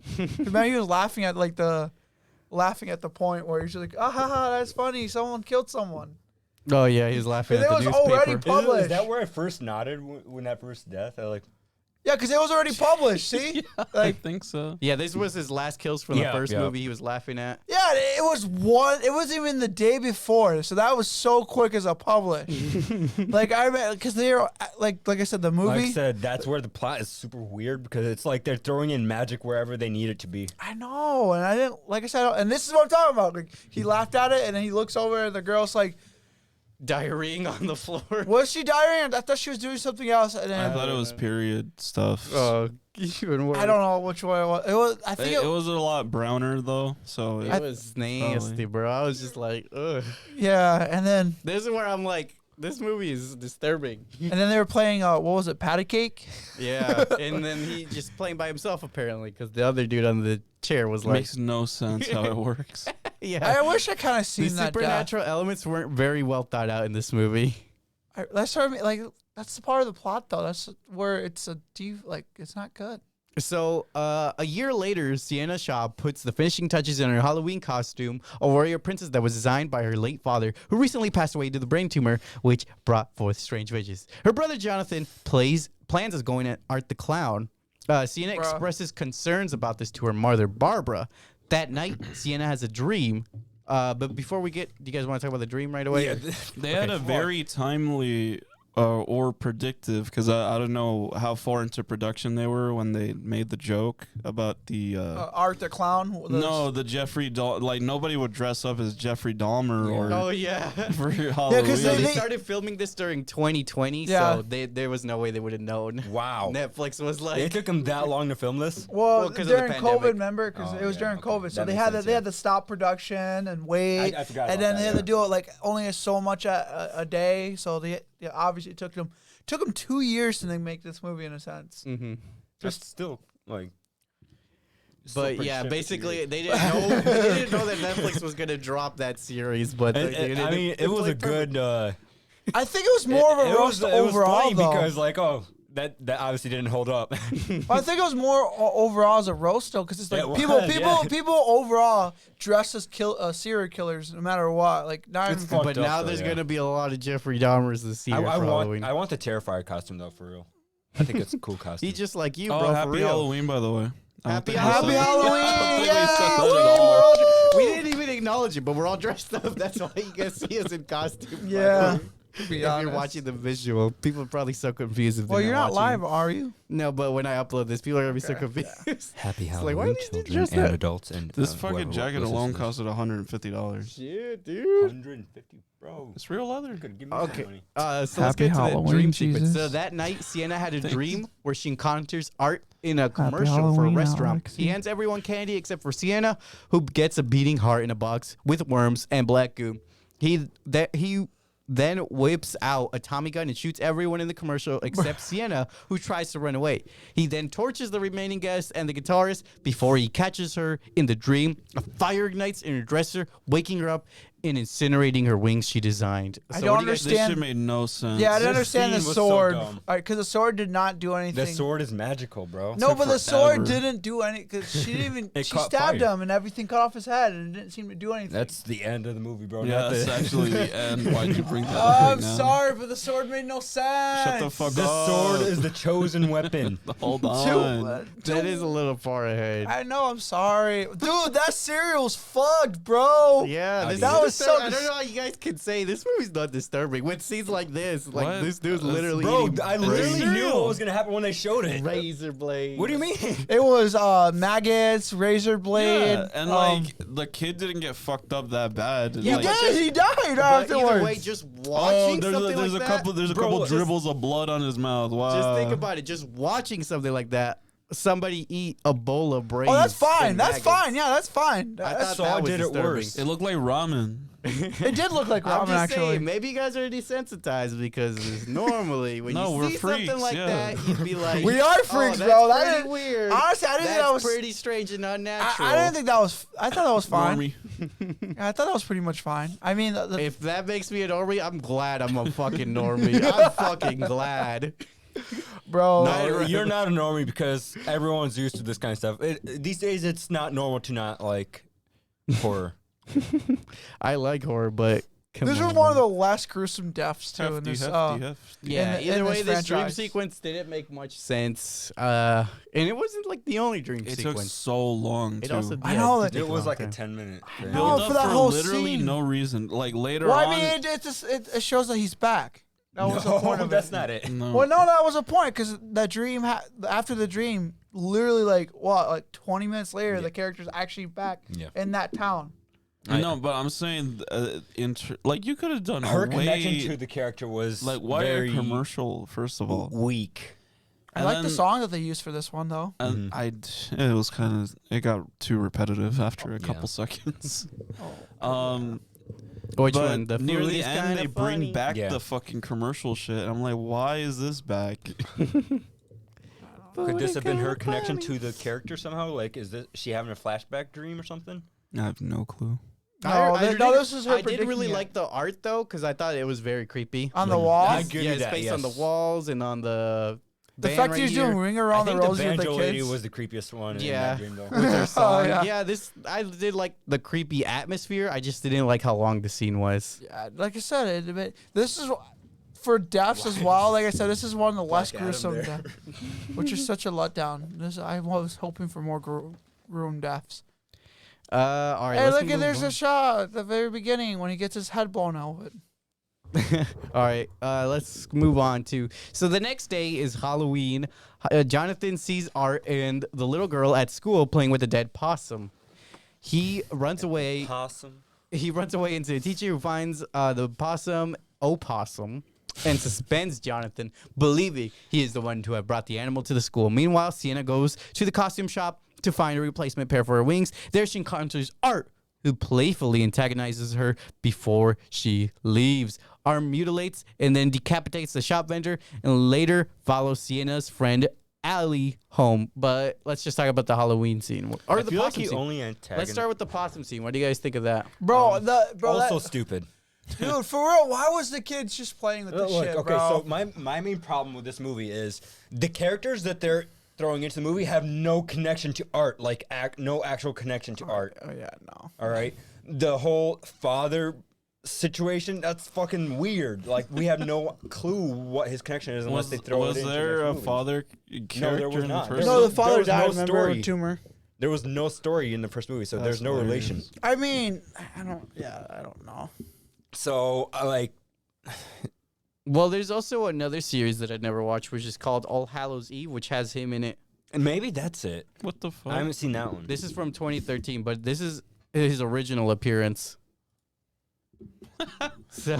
Man, he was laughing at the point where he's just like, "Ah ha ha, that's funny. Someone killed someone." Oh yeah, he's laughing But at it the was already newspaper. published. Is that where I first nodded when that first death? I like, Yeah, because it was already published. See, I like, think so. Yeah, this was his last kills from the Yeah, first yeah. movie he was laughing at. yeah, it was one. It wasn't even the day before, so that was so quick as a publish. Like I remember, because they're like I said, the movie. like I said, that's where the plot is super weird because it's like they're throwing in magic wherever they need it to be. I know, and I didn't like I said, and this is what I'm talking about. Like he laughed at it, and then he looks over, and the girl's like, Diarrheaing on the floor. "Was she diarrhea?" I thought she was doing something else, and I then thought it was period stuff. Oh, even worse. I don't know which one it was. It was. I think It was a lot browner though, so It was nasty, bro. I was just like, ugh. yeah, and then This is where I'm like, this movie is disturbing. they were playing. What was it? Patty cake. Yeah, and then he just playing by himself apparently because the other dude on the chair was like, makes no sense how it works. yeah. I wish I kind of The seen that. supernatural elements weren't very well thought out in this movie. That's what I mean, like that's the part of the plot though. That's where it's it's not good. So, a year later, Sienna Shaw puts the finishing touches in her Halloween costume, a warrior princess that was designed by her late father, who recently passed away due to the brain tumor, which brought forth strange visions. Her brother Jonathan plans as going at Art the Clown. Sienna expresses concerns about this to her mother, Barbara. That night, Sienna has a dream. But before we get, do you guys want to talk about the dream right away? Yeah, They had a very timely or predictive, because I don't know how far into production they were when they made the joke about the Art the Clown. no, the Jeffrey like nobody would dress up as Jeffrey Dahmer or Oh yeah. for Halloween. because So they they- started filming this during 2020, Yeah. so there was no way they would have known. Wow. Netflix was like, It took them that long to film this? Well, 'cause of the during pandemic. COVID, remember? Because Oh, it was yeah, during okay. COVID, so That they makes had sense, they yeah. had to stop production and wait, I forgot and about then that, they had to yeah. do it like only so much a day. So obviously it took them 2 years to then make this movie in a sense. hmm Just still, like... But yeah, basically they didn't know that Netflix was gonna drop that series. But I mean, it was a good... I think it was more of a roast overall, funny though. because, like, that obviously didn't hold up. I think it was more overall as a roast, though, because it's like It people was, people overall dress as serial killers no matter what. Like not It's even. fucked but up, now though, there's yeah. gonna be a lot of Jeffrey Dahmers this year for Halloween. I want the Terrifier costume, though, for real. I think it's a cool costume. He's just like you, Oh, bro. for happy real. Halloween, by the way. I don't Happy think we Halloween! said- Halloween! I don't think we Yeah, said that woo! at all. We didn't even acknowledge it, but we're all dressed up. That's why you guys see us in costume. Yeah. If Be you're honest. watching the visual, people are probably so confused. If Well, they're you're not watching. live, are you? No, but when I upload this, people are gonna be so Okay, confused. Happy It's Halloween, like, why are these dudes children dressed and up? adults. And This fucking jacket alone costed $150. Yeah, dude. 150, bro. It's real leather. Could give me Okay. money. So let's Happy get to the Halloween, dream sequence. Jesus. So that night, Sienna had a Thanks. dream where she encounters Art in a commercial for a Halloween, restaurant. Aleksey. He hands everyone candy except for Sienna, who gets a beating heart in a box with worms and black goo. He then whips out a Tommy gun and shoots everyone in the commercial except Sienna, who tries to run away. He then tortures the remaining guests and the guitarist before he catches her in the dream. A fire ignites in her dresser, waking her up and incinerating her wings she designed. I So don't what do you guys- This understand. shit made no sense. Yeah, I This don't understand the scene was so sword. dumb. Because the sword did not do anything. The sword is magical, bro. No, took but the sword forever. didn't do any. Because she didn't even. It She caught stabbed fire. him and everything cut off his head and it didn't seem to do anything. That's the end of the movie, bro. Yeah, not that's the, actually the end. Why'd you bring that Oh, up right I'm now? sorry, but the sword made no sense. Shut the fuck the up. sword is the chosen weapon. Hold Dude, on. That is a little far ahead. I know. I'm sorry, dude. That cereal's fucked, bro. Yeah, this That is was so I don't know how you guys can say this movie's not disturbing. When scenes like this, like What? this dude's literally Bro, eating I literally brains. knew what was going to happen when they showed it. razor blade. What do you mean? It was maggots, razor blade. Yeah, and like the kid didn't get fucked up that bad. Yeah, like, he but did. He died But afterwards. either way, just oh, watching there's something like a that. couple. There's a Bro, couple it's- dribbles of blood on his mouth. Wow. Just think about it. Just watching something like that. Somebody eat a bowl of brains. Oh, that's fine. and That's maggots. fine. Yeah, that's fine. I That's- thought Saw that was did it disturbing. worse. It looked like ramen. it did look like I'm ramen, just actually. saying, maybe you guys are desensitized because normally when No, you we're see something freaks, like yeah. that, you'd be like, We are "Oh, freaks, that's bro. That pretty didn't- weird. honestly, I didn't think That's that was- pretty strange and unnatural." I didn't think that was. I thought that was fine. Normie. Yeah, I thought that was pretty much fine. I mean, If that makes me a normie, I'm glad I'm a fucking normie. I'm fucking glad. bro. No, you're not a normie because everyone's used to this kind of stuff. These days, it's not normal to not like horror. I like horror, but come This on, was one of man. the less gruesome deaths too. In Hefty, this, hefty. Yeah, in either way, this this dream franchise. sequence didn't make much sense. And it wasn't like the only dream It took sequence. so long It too. also I yeah, know did that- It take was long like a time. 10-minute I thing. know. Build for up that for whole literally scene. no reason. Like later well, on. I mean, it shows that he's back. That was the point of that's it. not it. no. Well, no, that was a point because that dream, after the dream, literally like 20 minutes later, Yeah. the character's actually back Yeah. in that town. I know, but I'm saying, like you could have done Her a connection way, to the character was like why very a commercial first of all. weak. I And like the then- song that they used for this one though. And it was kind of it got too repetitive after a Yeah. couple seconds. Oh. Which but one? The near food the is end, kinda they bring funny. back Yeah. the fucking commercial shit. And I'm like, why is this back? Could this have been her connection to the character somehow? Like, is she having a flashback dream or something? I have no clue. No, this is her I did predicting really it. like the art though, because I thought it was very creepy. On the Like, wall? I it's- give yeah, you it's that, based on the yes. walls and on the The van fact right that he's here. doing ring I around the think the rosy with the banjo lady kids. was the creepiest one Yeah. in that dream, though. With her song. yeah. Yeah, this I did like the creepy atmosphere. I just didn't like how long the scene was. Yeah, like I said, this is for deaths as well. Like I said, this is one of the less Black Adam gruesome there. deaths, which is such a letdown. I was hoping for more gruesome deaths. All right. Hey, let's look at move there's on. a shot at the very beginning when he gets his head blown out. All right, let's move on to. So the next day is Halloween. Jonathan sees Art and the little girl at school playing with a dead possum. He runs away. Possum. He runs away into a teacher who finds the opossum and suspends Jonathan, believing he is the one to have brought the animal to the school. Meanwhile, Sienna goes to the costume shop to find a replacement pair for her wings. There she encounters Art, who playfully antagonizes her before she leaves. Art mutilates and then decapitates the shop vendor and later follows Sienna's friend Allie home. But let's just talk about the Halloween scene. Or I the feel like possum he scene. only Let's antagonized. start with the possum scene. What do you guys think of that? Bro, Also stupid. dude, for real, why was the kids just playing with this shit, okay, bro? so my main problem with this movie is the characters that they're throwing into the movie have no connection to Art, like no actual connection to Art. Oh yeah, no. All right, the whole father situation, that's fucking weird. Like we have no clue what his connection is unless they throw Was it into there this a movie. father character was in the not. first? No, the There father was died. no Remember, story. with tumor. There was no story in the first movie, so there's no hilarious. relation. I mean, I don't know. So like, Well, there's also another series that I'd never watched, which is called All Hallows Eve, which has him in it. maybe that's it. What the fuck? I haven't seen that one. This is from 2013, but this is his original appearance. So,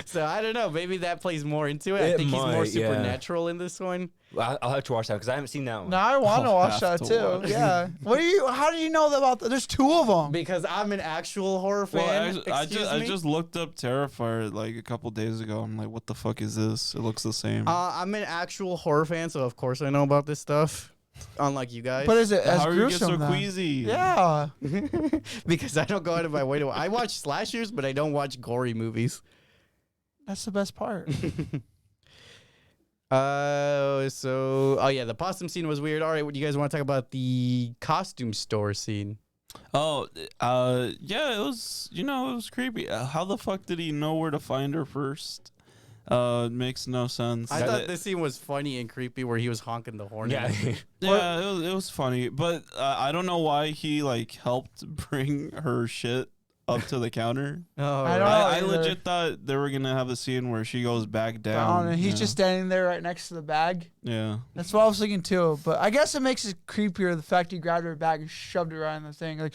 so I don't know. Maybe that plays more into it. I It think he's more might, yeah. supernatural in this one. I'll have to watch that because I haven't seen that one. No, I want to I'll watch have that to too. watch. Yeah. How do you know about that? There's two of them. Because I'm an actual horror well, fan. I Excuse me? just looked up Terrifier like a couple days ago. I'm like, what the fuck is this? It looks the same. I'm an actual horror fan, so of course I know about this stuff. Unlike you guys. But is it as How are you get gruesome? so then? queasy? Yeah. because I don't go out of my way to. I watch slashers, but I don't watch gory movies. That's the best part. Oh yeah, the possum scene was weird. All right, what do you guys want to talk about the costume store scene? Oh, yeah, it was, it was creepy. How the fuck did he know where to find her first? It makes no sense. I thought this scene was funny and creepy, where he was honking the horn. Yeah. Yeah, it was funny, but I don't know why he like helped bring her shit up to the counter. Oh, I don't right. know. I either. legit thought they were gonna have a scene where she goes back down. Down, and he's yeah. just standing there right next to the bag. Yeah. That's what I was thinking too. But I guess it makes it creepier the fact he grabbed her bag and shoved it right in the thing. Like,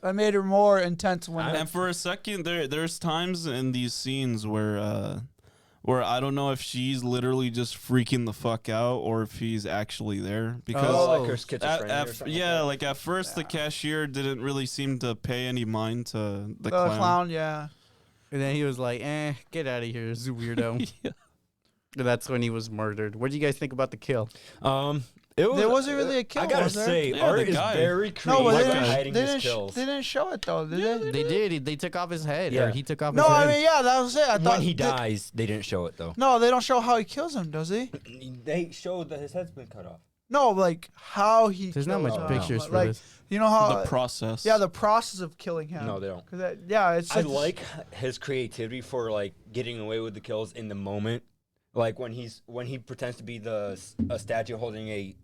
that made it more intense when. And for a second, there's times in these scenes where I don't know if she's literally just freaking the fuck out or if he's actually there because Oh. like her schizophrenia or something yeah, like like at first the cashier didn't really seem to pay any mind to the clown, yeah. And then he was like, get out of here, you weirdo. Yeah. And that's when he was murdered. What do you guys think about the kill? that. There wasn't really a kill, I gotta was there? say, Yeah, Art the is guy. very No, creative but at they hiding his kills. didn't show it though, did they? They did. They took off his head. Yeah. Or he took off No, his I head. mean, yeah, that was it. I thought When he dies, they didn't show it though. No, they don't show how he kills him, does he? They showed that his head's been cut off. No, like how he. There's not kills much him. pictures for like, this. You know how? The process. Yeah, the process of killing him. No, they don't. 'Cause yeah, it's. I just- like his creativity for like getting away with the kills in the moment, like when he pretends to be a statue holding a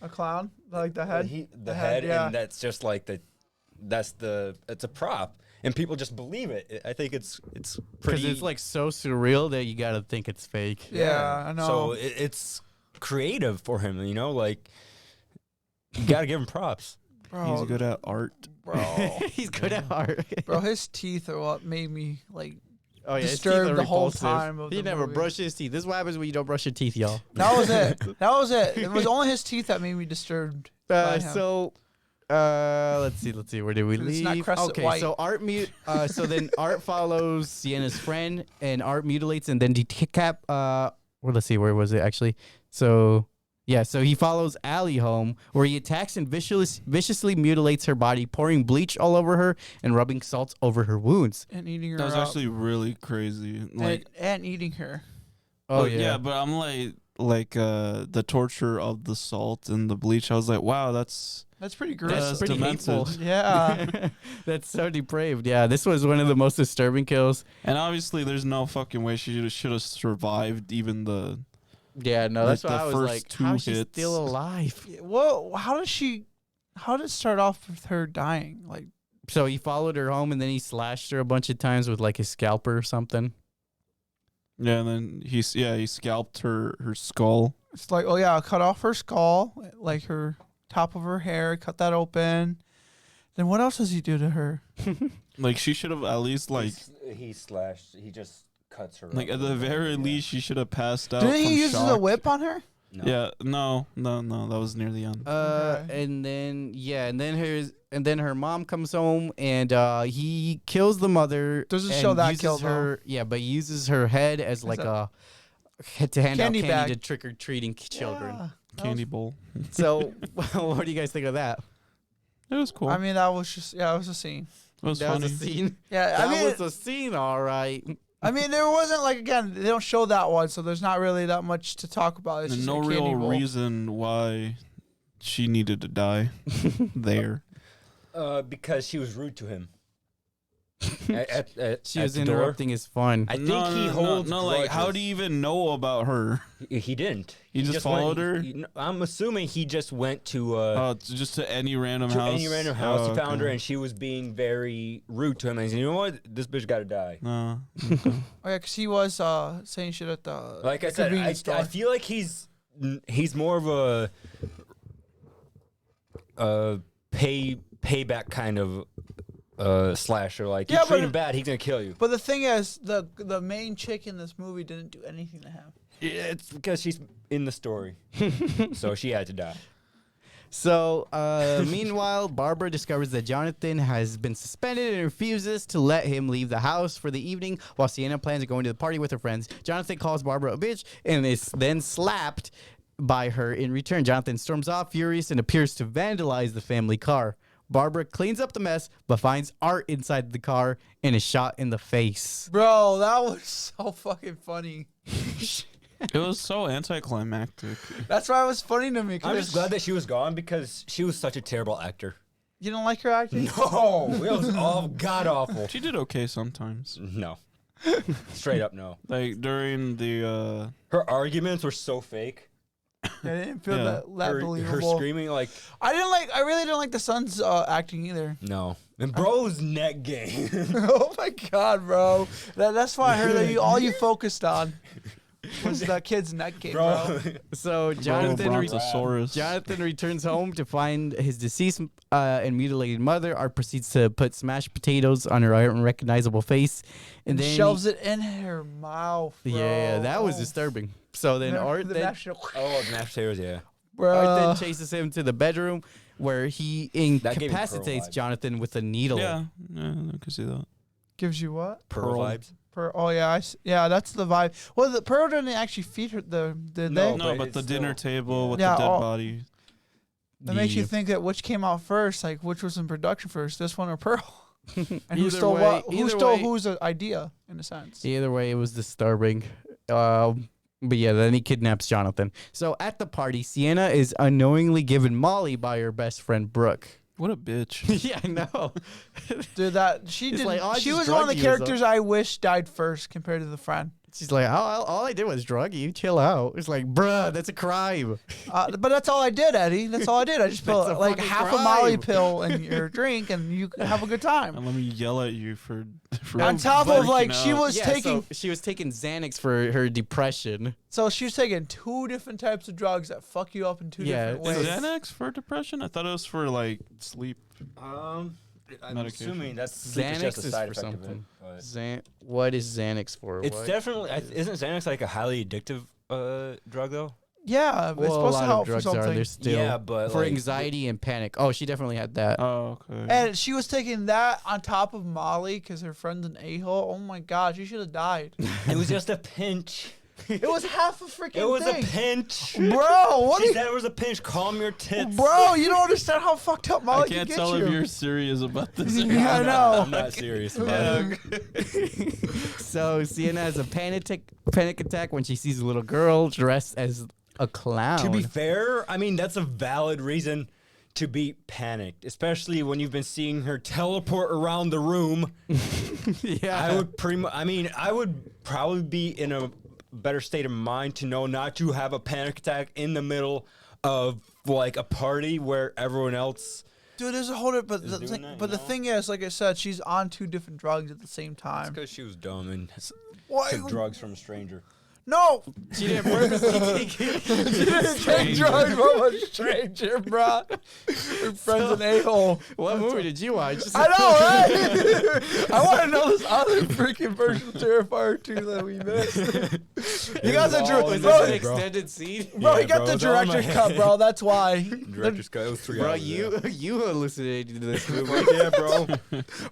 clown, like the head. the head, yeah. and that's just like it's a prop, and people just believe it. I think it's Because pretty. it's like so surreal that you gotta think it's fake. Yeah, I know. So it's creative for him, like you gotta give him props. bro, He's good at art. bro, He's good at art. bro. His teeth are what made me like. Oh yeah, his teeth Disturbed are the whole repulsive. time of He the never movie. brushed his teeth. This is what happens when you don't brush your teeth, y'all. That was it. That was it. It was only his teeth that made me disturbed. by him. So, let's see. Where did we It's leave? not crescent Okay, white. so so then Art follows Sienna's friend, and Art mutilates and then well, let's see, where was it actually? So. Yeah, so he follows Allie home, where he attacks and viciously mutilates her body, pouring bleach all over her and rubbing salt over her wounds. and eating her. That was out. actually really crazy. Like, and eating her. Oh, yeah, but I'm the torture of the salt and the bleach. I was like, wow, that's pretty gross. That's pretty hateful. Yeah. That's so depraved. Yeah, this was one of the most disturbing kills. And obviously, there's no fucking way she should have survived even the. Yeah, no, that's Like why the I was first like, two how's she hits. still alive? Well, how did it start off with her dying? Like, So he followed her home and then he slashed her a bunch of times with like his scalper or something. Yeah, and then he scalped her skull. it's like, oh yeah, cut off her skull, like her top of her hair, cut that open. Then what else does he do to her? Like she should have at least like he just cuts her. like up at a the little bit, very yeah. least she should have passed out. Didn't he from use shock. a whip on her? No. Yeah, no, that was near the end. Okay. And then her mom comes home and he kills the mother. Doesn't and show that uses kill, though. her. Yeah, but he uses her head as like to hand Candy out candy bag. to trick or treating children. Yeah. Candy bowl. So, what do you guys think of that? It was cool. I mean, that was just, it was a scene. it was That funny. was a scene. Yeah, That I mean, was a scene, all right. there wasn't like, again, they don't show that one, so there's not really that much to talk about. It's And just no a real candy bowl. reason why she needed to die there. Because she was rude to him. She was the door. interrupting his fun. I think he holds. no, like how grudges. do you even know about her? He didn't. He just followed her? I'm assuming he just went to Just to any random to house. any random house. Oh, He found her, okay. and she was being very rude to him. And he said, "You know what? This bitch got to die." No. Oh, yeah, because he was saying shit at the Like I said, convenience store. I feel like he's more of a payback kind of slasher. Like you Yeah, treat but- him bad, he's gonna kill you. But the thing is, the main chick in this movie didn't do anything to him. It's because she's in the story, so she had to die. So, meanwhile, Barbara discovers that Jonathan has been suspended and refuses to let him leave the house for the evening while Sienna plans on going to the party with her friends. Jonathan calls Barbara a bitch and is then slapped by her in return. Jonathan storms off furious and appears to vandalize the family car. Barbara cleans up the mess but finds Art inside the car and is shot in the face. Bro, that was so fucking funny. It was so anticlimactic. That's why it was funny to me. I'm just glad that she was gone because she was such a terrible actor. You don't like her acting? No, it was all god awful. She did okay sometimes. No, straight up no. Like during the Her arguments were so fake. I didn't feel Yeah. that Her believable. screaming like I really didn't like the son's acting either. no. And bro's neck game. Oh my god, bro. That's why I heard that all you focused on was the kid's neck game, bro. So, Jonathan Jonathan returns home to find his deceased and mutilated mother. Art proceeds to put smashed potatoes on her unrecognizable face. And then Shoves it in her mouth, bro. Yeah, that was Oh, disturbing. So then Art the then, national- Oh, the mashed potatoes, yeah. Art then Bruh. chases him to the bedroom where he That gave me Pearl incapacitates vibes. Jonathan with a needle. yeah, I could see that. Gives you what? Pearl Pearl. vibes. Oh yeah, yeah, that's the vibe. Well, the Pearl didn't actually feed her. Did No, they? No, but but the it's dinner still- table with Yeah, the dead all- body. That makes you Yeah. think that which came out first, like which was in production first, this one or Pearl? And who Either stole way- what? Who either stole way- whose idea, in a sense? Either way, it was disturbing. But yeah, then he kidnaps Jonathan. So at the party, Sienna is unknowingly given Molly by her best friend Brooke. What a bitch. Yeah, I know. Dude, that she It's did. like, oh, I she just was one of the drugged you or characters I wish died first compared to the friend. She's like, all I did was drug you. Chill out. It's like, bruh, that's a crime. But that's all I did, Eddie. That's all I did. I just That's put a like fucking half a Molly crime. pill in your drink, and you could have a good time. And let me yell at you for On top of freaking like she out. was taking, so she was taking Xanax for her depression. so she was taking 2 different types of drugs that fuck you up in 2 Yeah, different Is ways. Xanax for depression? I thought it was for like sleep. I'm Medication. assuming that's Xanax just a is side for effect of it. something. But What is Xanax for? it's What? definitely isn't Xanax like a highly addictive drug though? Yeah, it's Well, a supposed lot to of help for drugs are. something. They're still Yeah, but, for like, anxiety and panic. Oh, she definitely had that. Oh, okay. And she was taking that on top of Molly because her friend's an a-hole. Oh my god, she should have died. It was just a pinch. It was half a freaking It was thing. a pinch. Bro, what She are said it was a pinch. Calm your tits. Bro, you don't understand how fucked up I Molly can can't get tell you. if you're serious about this. or Yeah, I not. know. I'm not serious about it. So Sienna has a panic attack when she sees a little girl dressed as a clown. To be fair, I mean, that's a valid reason to be panicked, especially when you've been seeing her teleport around the room. yeah. I would probably be in a better state of mind to know not to have a panic attack in the middle of like a party where everyone else. Dude, there's a whole but the doing thing, that, but you the know? thing is, like I said, she's on 2 different drugs at the same time. Because she was dumb and Why? took drugs from a stranger. No, She didn't purposely take it. she didn't take drugs from a stranger, bro. Her friend's an a-hole. What movie did you watch? I know, right? I want to know this other freaking version of Terrifier 2 that we missed. You guys are all Was in this the an head, bro. extended scene? Bro, he Yeah, got bro, the it's all in my director's cut, head. bro. That's why. Director's cut. It was 3 Bro, hours. you hallucinated this movie. Fuck yeah, bro.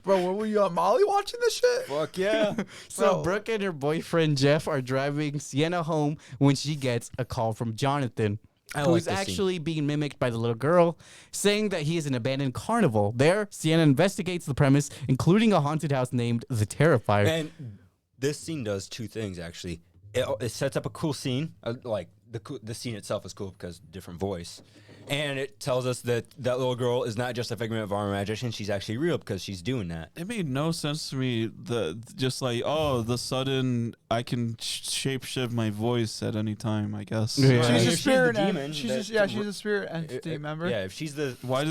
Bro, what were you on Molly watching this shit? Fuck yeah. So Bro. Brooke and her boyfriend Jeff are driving Sienna home when she gets a call from Jonathan, I who like is this scene. actually being mimicked by the little girl, saying that he is an abandoned carnival. There, Sienna investigates the premise, including a haunted house named the Terrifier. And this scene does 2 things, actually. It sets up a cool scene. Like, the scene itself is cool because different voice. And it tells us that that little girl is not just a figment of our imagination. She's actually real because she's doing that. It made no sense to me. Just like, oh, the sudden I can shapeshift my voice at any time. I guess. Yeah. She's If a spirit. the demon, She's that- she's a spirit entity. Remember? Yeah, if she's the Why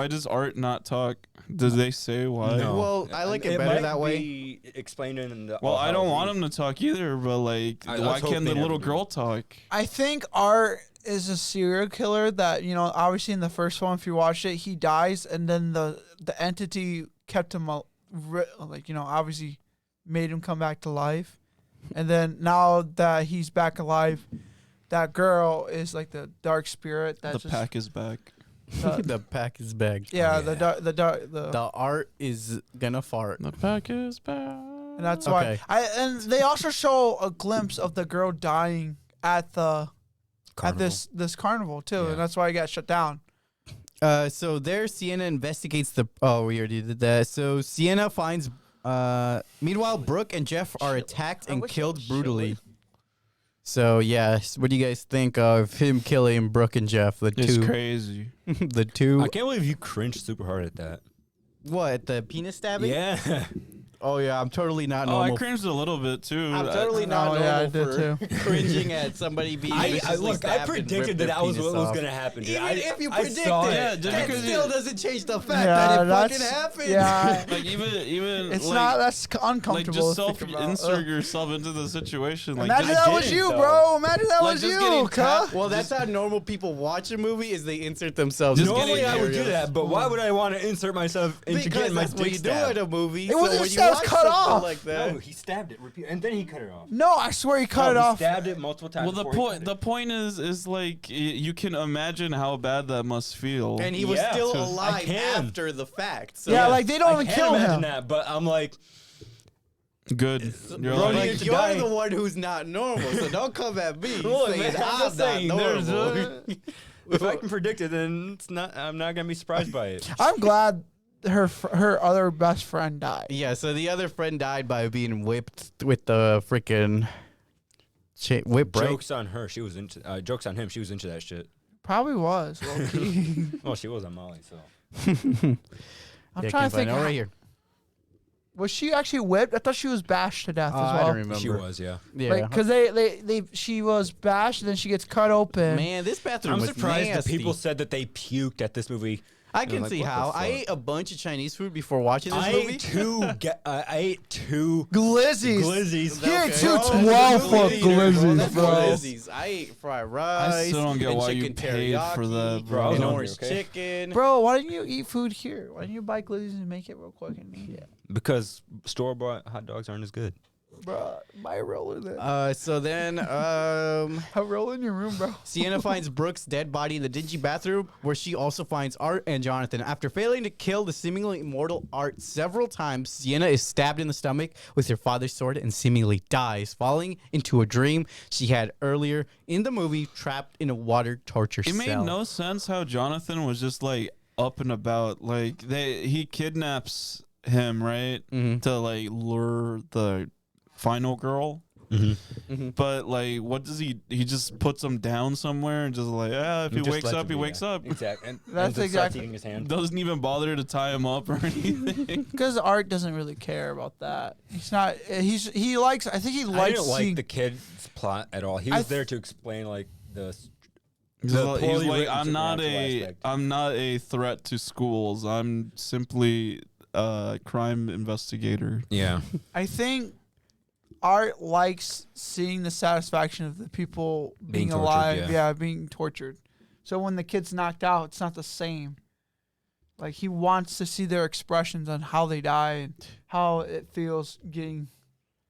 does Art not talk? Did they say why? No. Well, I like it better might that way. be explained in the. Well, I don't want him to talk either, but like, I why was hoping can't the they never little do. girl talk? I think Art is a serial killer that, you know, obviously in the first one, if you watch it, he dies, and then the entity kept him, like, you know, obviously made him come back to life. And then now that he's back alive, that girl is like the dark spirit that The just pack is back. The pack is back. yeah, Yeah. The art is gonna fart. The pack is back. and that's Okay. why and they also show a glimpse of the girl dying at this carnival too, Yeah. and that's why it got shut down. So there, Sienna investigates the. Oh, we already did that. So Sienna finds. Meanwhile, Brooke and Jeff are attacked and wish I killed was brutally. So yeah, what do you guys think of him killing Brooke and Jeff? The It's two, crazy. the two. I can't believe you cringed super hard at that. What, the penis stabbing? Yeah. Oh yeah, I'm totally not Oh, I normal. cringed a little bit too. I'm totally not Oh, normal yeah, I did for cringing at somebody being I viciously look. I stabbed and predicted ripped that their that was penis what was off. gonna happen. Dude. Even if you I predicted saw it, Yeah, just that because still you- doesn't change the fact Yeah, that it that's fucking happened. yeah. Like even It's like, not that's like uncomfortable. just to think self about. insert yourself into the situation. Like Imagine just that was didn't, you, though. bro. Imagine that Like, was just you, getting cuh. Well, that's how normal people watch a movie: is they insert themselves. Just into Normally the I would do areas. that, but why would I want to insert myself into Because getting my that's what dick you do in stabbed? a movie. It wasn't so when just you that it was watch cut something off. like that. No, he stabbed it, and then he cut it off. No, I swear he cut it he off. stabbed it multiple times. well, the point is like you can imagine how bad that must feel. And he was Yeah, still so I alive can. after the fact. So Yeah, like they don't I even can't kill imagine him. that, but I'm like, Good. You're Bro, like, you- like, to you're die. the one who's not normal, so don't come at me Look, saying man, I'm I'm just not saying, there's, normal. if I can predict it, then it's not. I'm not gonna be surprised by it. I'm glad her other best friend died. Yeah, so the other friend died by being whipped with the freaking whip, right? Jokes on her. She was into. Jokes on him. She was into that shit. Probably was. Low key. Well, she was on Molly, so. I'm Yeah, trying to can't think. find it right here. Was she actually whipped? I thought she was bashed to death as I well. don't remember. She was, yeah. Yeah. Because she was bashed, and then she gets cut open. Man, this bathroom I'm was surprised nasty. that people said that they puked at this movie. I can like, see what the how. I fuck? ate a bunch of Chinese food before watching this I movie. ate two Glizzies. glizzies. He ate Okay. two Oh, 12-foot Glizzies, glizzies, that's bro. Glizzies. I ate fried rice. I still don't get and why you chicken paid for that, teriyaki, bro. I was And hungry, orange okay? chicken. Bro, why don't you eat food here? Why don't you buy glizzies and make it real quick and eat it? Because store-bought hot dogs aren't as good. Bro, my roller then. So then, I roll in your room, bro. Sienna finds Brooke's dead body in the dingy bathroom, where she also finds Art and Jonathan. After failing to kill the seemingly immortal Art several times, Sienna is stabbed in the stomach with her father's sword and seemingly dies, falling into a dream she had earlier in the movie, trapped in a water torture It cell. made no sense how Jonathan was just like up and about. Like he kidnaps him, right, to like lure the final girl. But like, what does he just puts him down somewhere and just like, if he wakes up, he wakes up. Exactly. And That's just starts exactly- eating his hand. Doesn't even bother to tie him up or anything. Because Art doesn't really care about that. He's not. He likes. I think he I likes didn't seeing. like the kid's plot at all. He I was there th- to explain like the He's poorly like, written I'm not supernatural a aspect. I'm not a threat to schools. I'm simply a crime investigator. Yeah. I think Art likes seeing the satisfaction of the people being Being tortured, alive. yeah. Being tortured. So when the kid's knocked out, it's not the same. Like he wants to see their expressions on how they die and how it feels getting,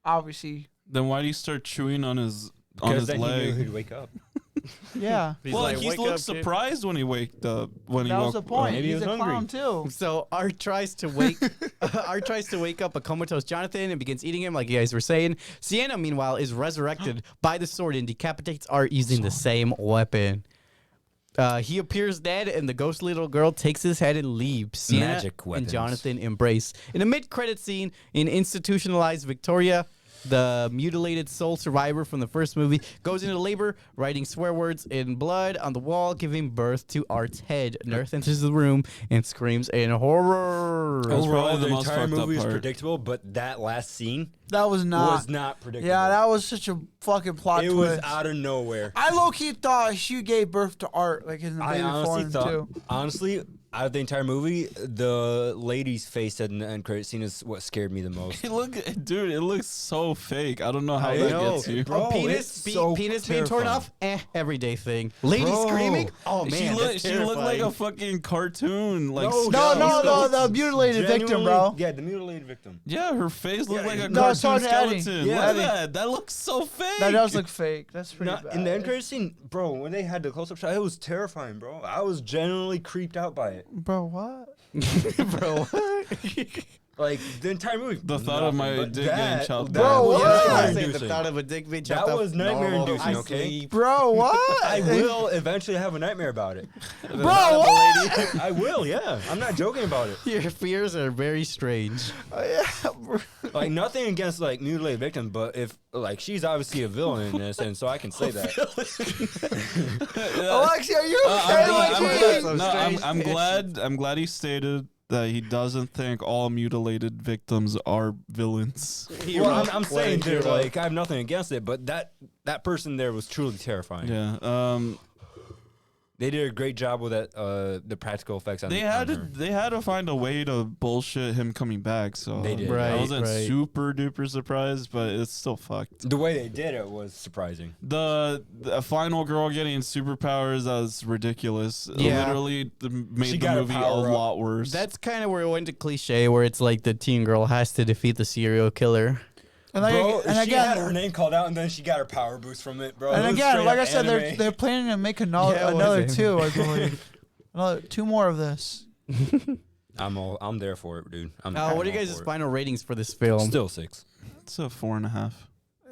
obviously. Then why do you start chewing on his Because then he knew leg? he'd wake up. Yeah. He's Well, like, he "Wake looked up, kid." surprised when he waked up. When That he was the woke point. maybe he He's was a hungry. clown too. So Art tries to wake Art tries to wake up a comatose Jonathan and begins eating him, like you guys were saying. Sienna, meanwhile, is resurrected by the sword and decapitates Art using the same weapon. He appears dead, and the ghost little girl takes his head and leaves. Sienna Magic and weapons. Jonathan embrace. In a mid-credit scene in institutionalized Victoria, the mutilated soul survivor from the first movie goes into labor, writing swear words in blood on the wall, giving birth to Art's head. Nurse enters the room and screams in horror. That's Overall, probably the the most entire fucked up movie was part. predictable, but that last scene That was was not predictable. Yeah, that was such a fucking plot it twist. was out of nowhere. I low key thought she gave birth to Art, like in the I baby honestly form thought, too. out of the entire movie, the lady's face at the end credit scene is what scared me the most. Dude, it looks so fake. I don't know how I that know, gets you. bro. penis it's so penis being torn terrifying. off, everyday thing. Lady Bro. screaming, oh man, She looked like a fucking cartoon. Like No, the mutilated victim, bro. Yeah, the mutilated victim. Yeah, her face looked like a No, it's cartoon talking to Eddie. skeleton. Yeah. Look at that. That looks so fake. That does look fake. That's pretty Not, bad. in the end credit scene, bro, when they had the close-up shot, it was terrifying, bro. I was genuinely creeped out by it. Bro, what? bro. Like the entire movie. The thought of nothing, my but dick that- getting chopped that off. was Bro, what? nightmare-inducing. The thought of a dick being That chopped off. was nightmare-inducing, I okay? sleep. Bro, what? I will eventually have a nightmare about it. Bro, what? I will, yeah. I'm not joking about it. Your fears are very strange. Yeah, bro. Like nothing against like mutilated victims, but if like she's obviously a villain in this, and so I can say that. Alexi, are you okay, Alexi? I'm glad he stated that he doesn't think all mutilated victims are villains. Well, I'm saying there, like I have nothing against it, but that person there was truly terrifying. Yeah. They did a great job with that. The practical effects on They on had to her. they had to find a way to bullshit him coming back. So They did. I Right, wasn't right. super duper surprised, but it's still fucked. The way they did it was surprising. The final girl getting superpowers, that was ridiculous. Yeah. Literally made She the got a movie a power up. lot worse. That's kind of where it went to cliche, where it's like the teen girl has to defeat the serial killer. And, like, Bro, and she had her again, name called out, and then she got her power boost from it, bro. It and was again, straight like up I said, anime. they're planning to make another Yeah, it was another anime. two, I believe. Another two more of this. I'm there for it, dude. I'm What are you all guys' for it. final ratings for this film? Still 6. It's a 4.5.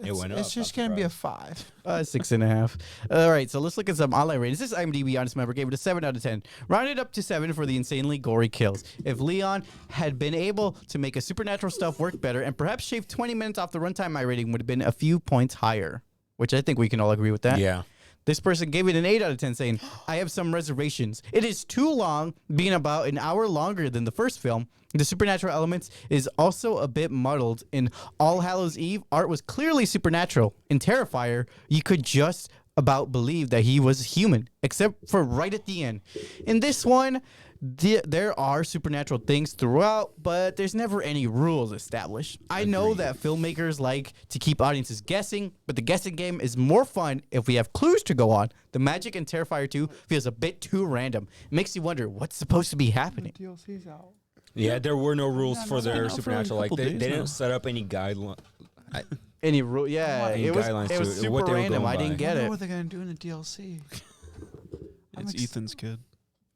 It went It's up, just I'm gonna be a surprised. 5. 6.5. All right, so let's look at some online ratings. This IMDb Honest Member gave it a 7 out of 10. Rounded up to 7 for the insanely gory kills. If Leon had been able to make a supernatural stuff work better and perhaps shave 20 minutes off the runtime, my rating would have been a few points higher, which I think we can all agree with that. Yeah. This person gave it an 8 out of 10, saying, I have some reservations. It is too long, being about an hour longer than the first film. The supernatural elements is also a bit muddled. In All Hallows Eve, Art was clearly supernatural. In Terrifier, you could just about believe that he was human, except for right at the end. In this one, there are supernatural things throughout, but there's never any rules established. I know that filmmakers like to keep audiences guessing, but the guessing game is more fun if we have clues to go on. The magic in Terrifier 2 feels a bit too random. It makes you wonder what's supposed to be happening. DLC's out. Yeah, there were no rules for been their out for a supernatural. Like couple they days didn't now. set up any guidelines. Any rule? Yeah, Any it was guidelines to it, super what they were random. going I by. didn't get I know it. what they're gonna do in the DLC. It's Ethan's kid.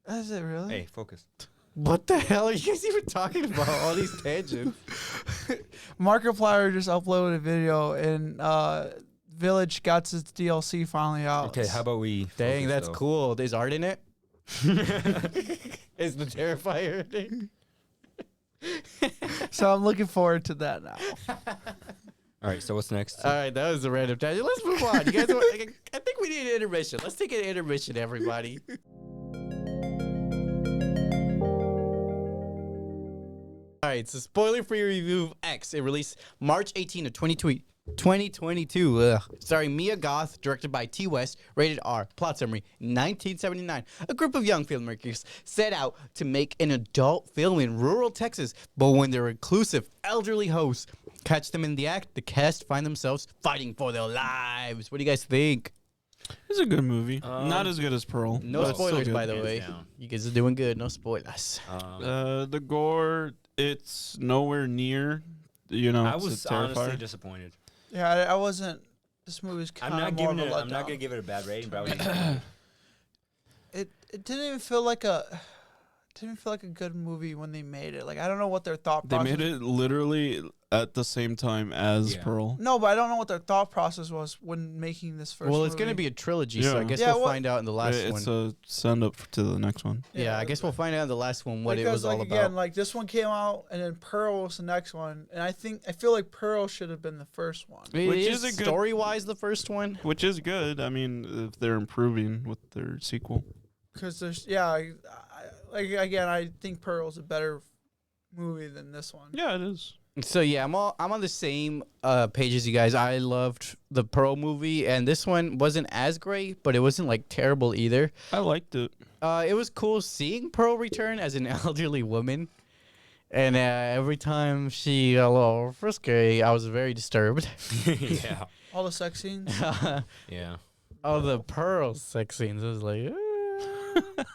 Is it really? Hey, focus. What the hell are you guys even talking about? All these tangents. Markiplier just uploaded a video and Village got its DLC finally out. Okay, how about we? Dang, focus, that's though? cool. There's art in it. Is the Terrifier thing? So I'm looking forward to that now. All right, so what's next? All right, that was a random tangent. Let's move on. You guys, I think we need an intermission. Let's take an intermission, everybody. All right, so spoiler-free review of X. It released March 18 of 2022. Starring Mia Goth, directed by T. West, rated R. Plot summary: 1979. A group of young filmmakers set out to make an adult film in rural Texas, but when their reclusive elderly hosts catch them in the act, the cast find themselves fighting for their lives. What do you guys think? It's a good movie. Not as good as Pearl. No but still spoilers, good. by the Hands way. down. You guys are doing good. No spoilers. The gore, it's nowhere near. You know, I it's was a Terrifier. honestly disappointed. Yeah, I wasn't. This movie's kind I'm of not more giving of a it. I'm not letdown. gonna give it a bad rating, but I was disappointed. It didn't even feel like a. Didn't even feel like a good movie when they made it. Like I don't know what their thought They process. made it literally at the same time as Yeah. Pearl. No, but I don't know what their thought process was when making this first. Well, it's going to movie. be a trilogy, so I Yeah. guess Yeah, we'll what- find out in the last It's one. a send up to the next one. Yeah, I guess we'll find out in the last one what because it was all like about. again, like this one came out and then Pearl was the next one, and I feel like Pearl should have been the first one. It Which is is a good- story-wise the first one. Which is good. I mean, if they're improving with their sequel. Because there's like again, I think Pearl's a better movie than this one. Yeah, it is. So yeah, I'm on the same page as you guys. I loved the Pearl movie, and this one wasn't as great, but it wasn't like terrible either. I liked it. It was cool seeing Pearl return as an elderly woman, and every time she got a little frisky, I was very disturbed. yeah. All the sex scenes. Yeah. Oh, the Pearl sex scenes. I was like,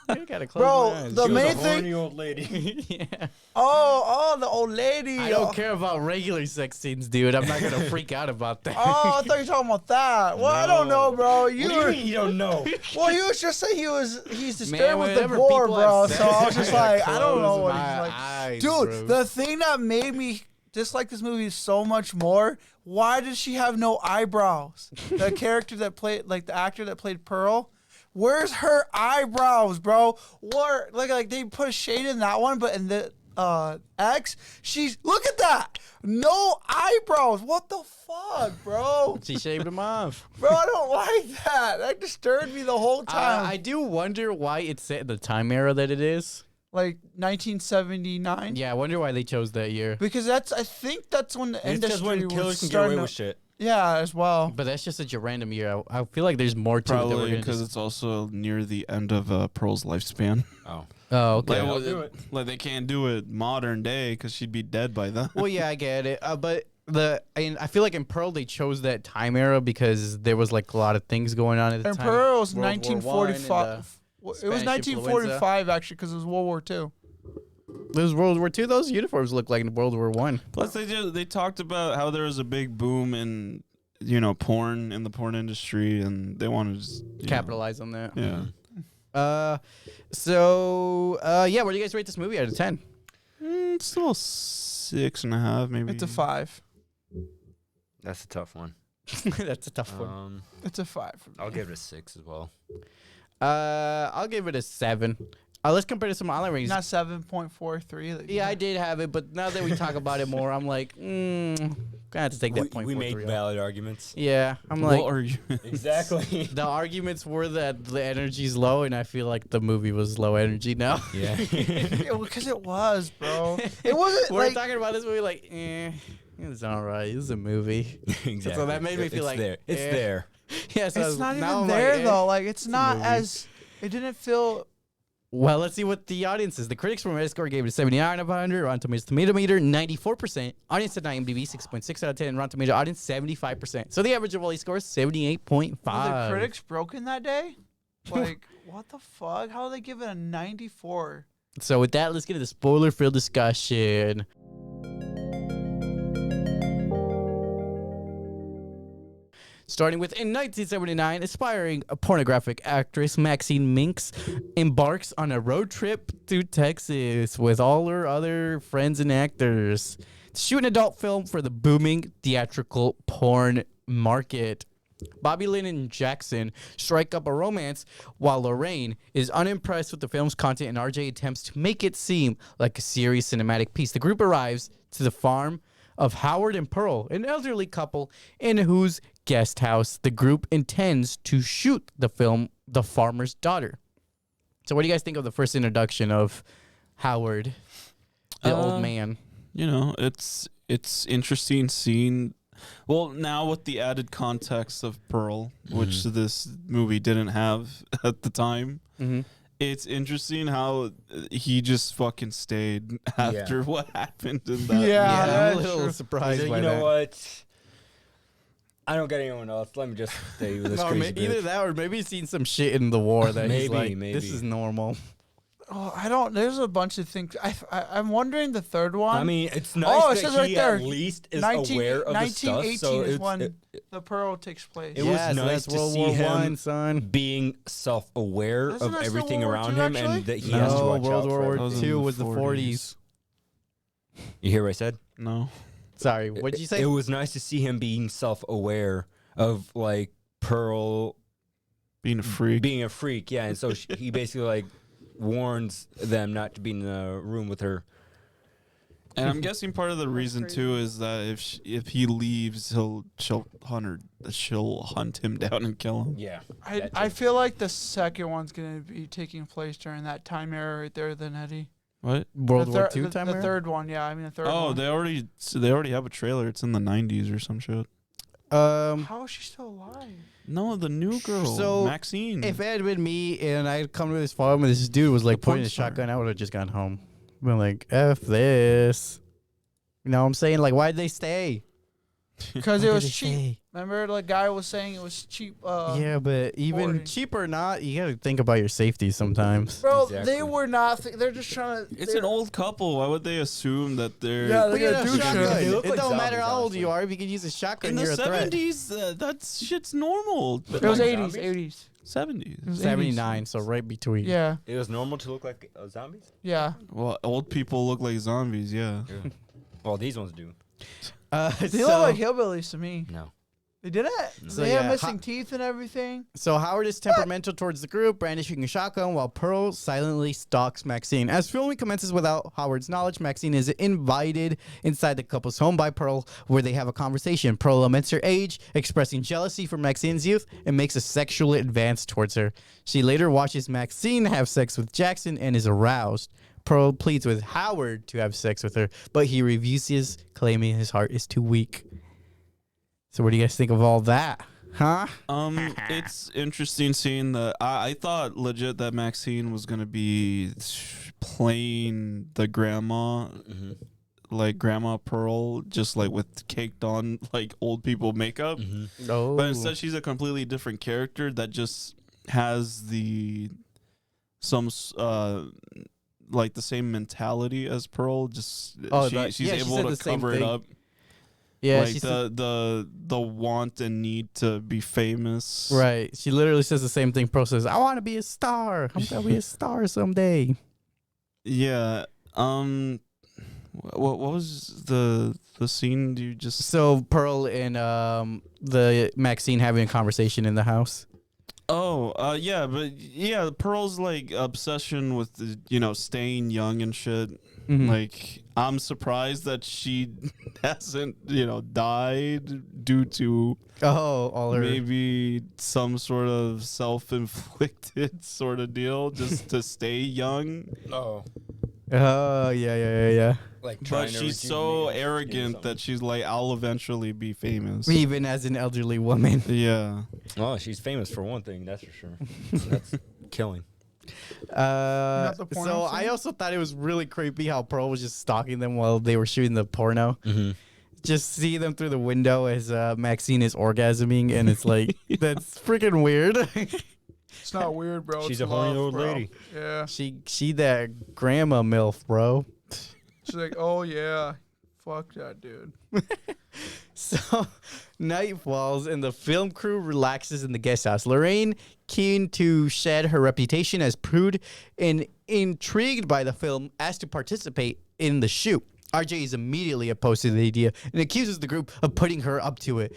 I gotta close Bro, my eyes. the She was main a thing- horny old lady. Yeah. Oh, the old lady. I don't care about regular sex scenes, dude. I'm not gonna freak out about that. Oh, I thought you were talking about that. Well, I don't know, bro. What do you mean you don't know? Well, he was just saying he's disturbed Man, with the whenever gore, people bro. have So sex, I was just gotta like, I don't know close what my he's like. eyes, Dude, bro. the thing that made me dislike this movie so much more, why did she have no eyebrows? The character that played, like the actor that played Pearl, where's her eyebrows, bro? Where, like they put a shade in that one, but in the X, look at that. No eyebrows. What the fuck, bro? She shaved him off. Bro, I don't like that. That disturbed me the whole time. I do wonder why it's set in the time era that it is. Like 1979. Yeah, I wonder why they chose that year. Because I think that's when the It's just industry when killers was can get away starting with to, shit. yeah, as well. But that's just such a random year. I feel like there's more to it that we're Probably gonna because it's also near the end of Pearl's lifespan. Oh. Oh, okay. Like, I'll do it. like they can't do it modern day because she'd be dead by then. Well, yeah, I get it. But I feel like in Pearl they chose that time era because there was like a lot of things going on at the And time. Pearl was World War I and 1945. It was Spanish 1945 actually because it was World War II. Those World War II. Those uniforms look like in World War One. Plus, they talked about how there was a big boom in porn in the porn industry, and they wanted to Capitalize on that. Yeah. Yeah, where do you guys rate this movie out of 10? It's still a 6.5, maybe. It's a 5. That's a tough one. That's a tough one. It's a 5 for me. I'll give it a 6 as well. I'll give it a 7. Let's compare to some online ratings. Not 7.43. Yeah, I did have it, but now that we talk about it more, I'm like, gonna have to take that point. We make valid arguments. Yeah, I'm like, What are you? Exactly. the arguments were that the energy's low, and I feel like the movie was low energy now. Yeah. Because it was, bro. It wasn't We're like talking about this movie like, it's all right. It's a movie. Exactly. So that made me feel like, there. It's eh. there. Yeah, so it's not now even I'm there like, though. Like it's a not movie. as. It didn't feel. Well, let's see what the audience is. The critics from Metascore gave it a 79 out of 100. Rotten Tomatoes tomato meter 94%. Audience at IMDb 6.6 out of 10. And Rotten Tomato audience 75%. So the average of all these scores 78.5. Were the critics broken that day? Like what the fuck? How did they give it a 94? So with that, let's get into the spoiler-filled discussion. Starting with, in 1979, aspiring pornographic actress Maxine Minks embarks on a road trip to Texas with all her other friends and actors to shoot an adult film for the booming theatrical porn market. Bobby Lynn and Jackson strike up a romance while Lorraine is unimpressed with the film's content and RJ attempts to make it seem like a serious cinematic piece. The group arrives to the farm of Howard and Pearl, an elderly couple in whose guest house the group intends to shoot the film The Farmer's Daughter. So what do you guys think of the first introduction of Howard, the old man? You know, it's interesting seeing. Well, now with the added context of Pearl, which this movie didn't have at the time, it's interesting how he just fucking stayed after what happened in that. Yeah, I'm a little surprised by You know that. what? I don't get anyone else. Let me just stay with this No, crazy either bitch. that or maybe he's seen some shit in the war that he's Maybe, like, this is normal. Oh, I don't. There's a bunch of things. I'm wondering the third one. I mean, it's nice Oh, it that says he right there, at least is aware of the stuff. 1918 So is it's, when the Pearl takes place. it was Yes, nice that's to World see War him I, son. being self-aware Isn't of that still everything World War around II, him actually? and that he has to No, watch World out War for II everything. in the was the 40s. 40s. You hear what I said? No. Sorry, what'd you say? It was nice to see him being self-aware of like Pearl Being a freak. being a freak, yeah, and so he basically like warns them not to be in the room with her. And I'm guessing part of the reason too is that if he leaves, she'll hunt him down and kill him. Yeah, I feel like the second one's gonna be taking place during that time era right there. Then Eddie. What? World the War thir- II the, time the era? third one, yeah. I mean the third Oh, one. they already have a trailer. It's in the 90s or some shit. How is she still alive? No, the new girl, So, Maxine. If it had been me and I had come to this farm and this dude was like The porn pointing a star. shotgun, I would have just gone home. Been like, F this. You know what I'm saying? Like, why'd they stay? Because Why it did was they cheap. stay? Remember, the guy was saying it was cheap. Yeah, but even boarding. cheap or not, you gotta think about your safety sometimes. Bro, Exactly. they were not. They're just trying to. It's an old couple. Why would they assume that they're Yeah, Look they at gotta a do shotgun. shit. They It look like don't matter zombies, how old honestly. you are. If you can use a shotgun, in the you're a threat. 70s? That shit's normal. It was Like 80s. zombies? 80s. 70s. It was 80s. 79, so right between. Yeah, it was normal to look like zombies. yeah. Well, old people look like zombies. Yeah. Well, these ones do. They So, look like hillbillies to me. No. They didn't. So, They yeah, have missing teeth and everything. so Howard is temperamental towards the group, brandishing a shotgun, while Pearl silently stalks Maxine. As filming commences without Howard's knowledge, Maxine is invited inside the couple's home by Pearl, where they have a conversation. Pearl laments her age, expressing jealousy for Maxine's youth, and makes a sexual advance towards her. She later watches Maxine have sex with Jackson and is aroused. Pearl pleads with Howard to have sex with her, but he refuses, claiming his heart is too weak. So what do you guys think of all that? Huh? It's interesting seeing the. I thought legit that Maxine was gonna be playing the grandma, like Grandma Pearl, just like with caked on like old people makeup. Oh. But instead, she's a completely different character that just has like the same mentality as Pearl. Just Oh, she's yeah, she able said to the same cover it thing. up. Yeah, like she's the want and need to be famous. right. She literally says the same thing. Pearl says, "I want to be a star. I'm gonna be a star someday." Yeah. What was the scene you just? So Pearl and the Maxine having a conversation in the house. Oh, yeah, but yeah, Pearl's like obsession with staying young and shit. Mhm. Like, I'm surprised that she hasn't died due to Oh, all her. maybe some sort of self-inflicted sort of deal just to stay young. Oh. Oh, yeah. Like But she's so arrogant that she's like, I'll eventually be famous. Even as an elderly woman. Yeah. Oh, she's famous for one thing, that's for sure. That's killing. Not the porno So scene? I also thought it was really creepy how Pearl was just stalking them while they were shooting the porno. Just see them through the window as Maxine is orgasming, and it's like that's freaking weird. It's not weird, bro. She's It's a horny love, old bro. lady. Yeah. she that grandma milf, bro. She's like, oh yeah, fuck that dude. So Night falls and the film crew relaxes in the guest house. Lorraine, keen to shed her reputation as prude and intrigued by the film, asks to participate in the shoot. RJ is immediately opposed to the idea and accuses the group of putting her up to it,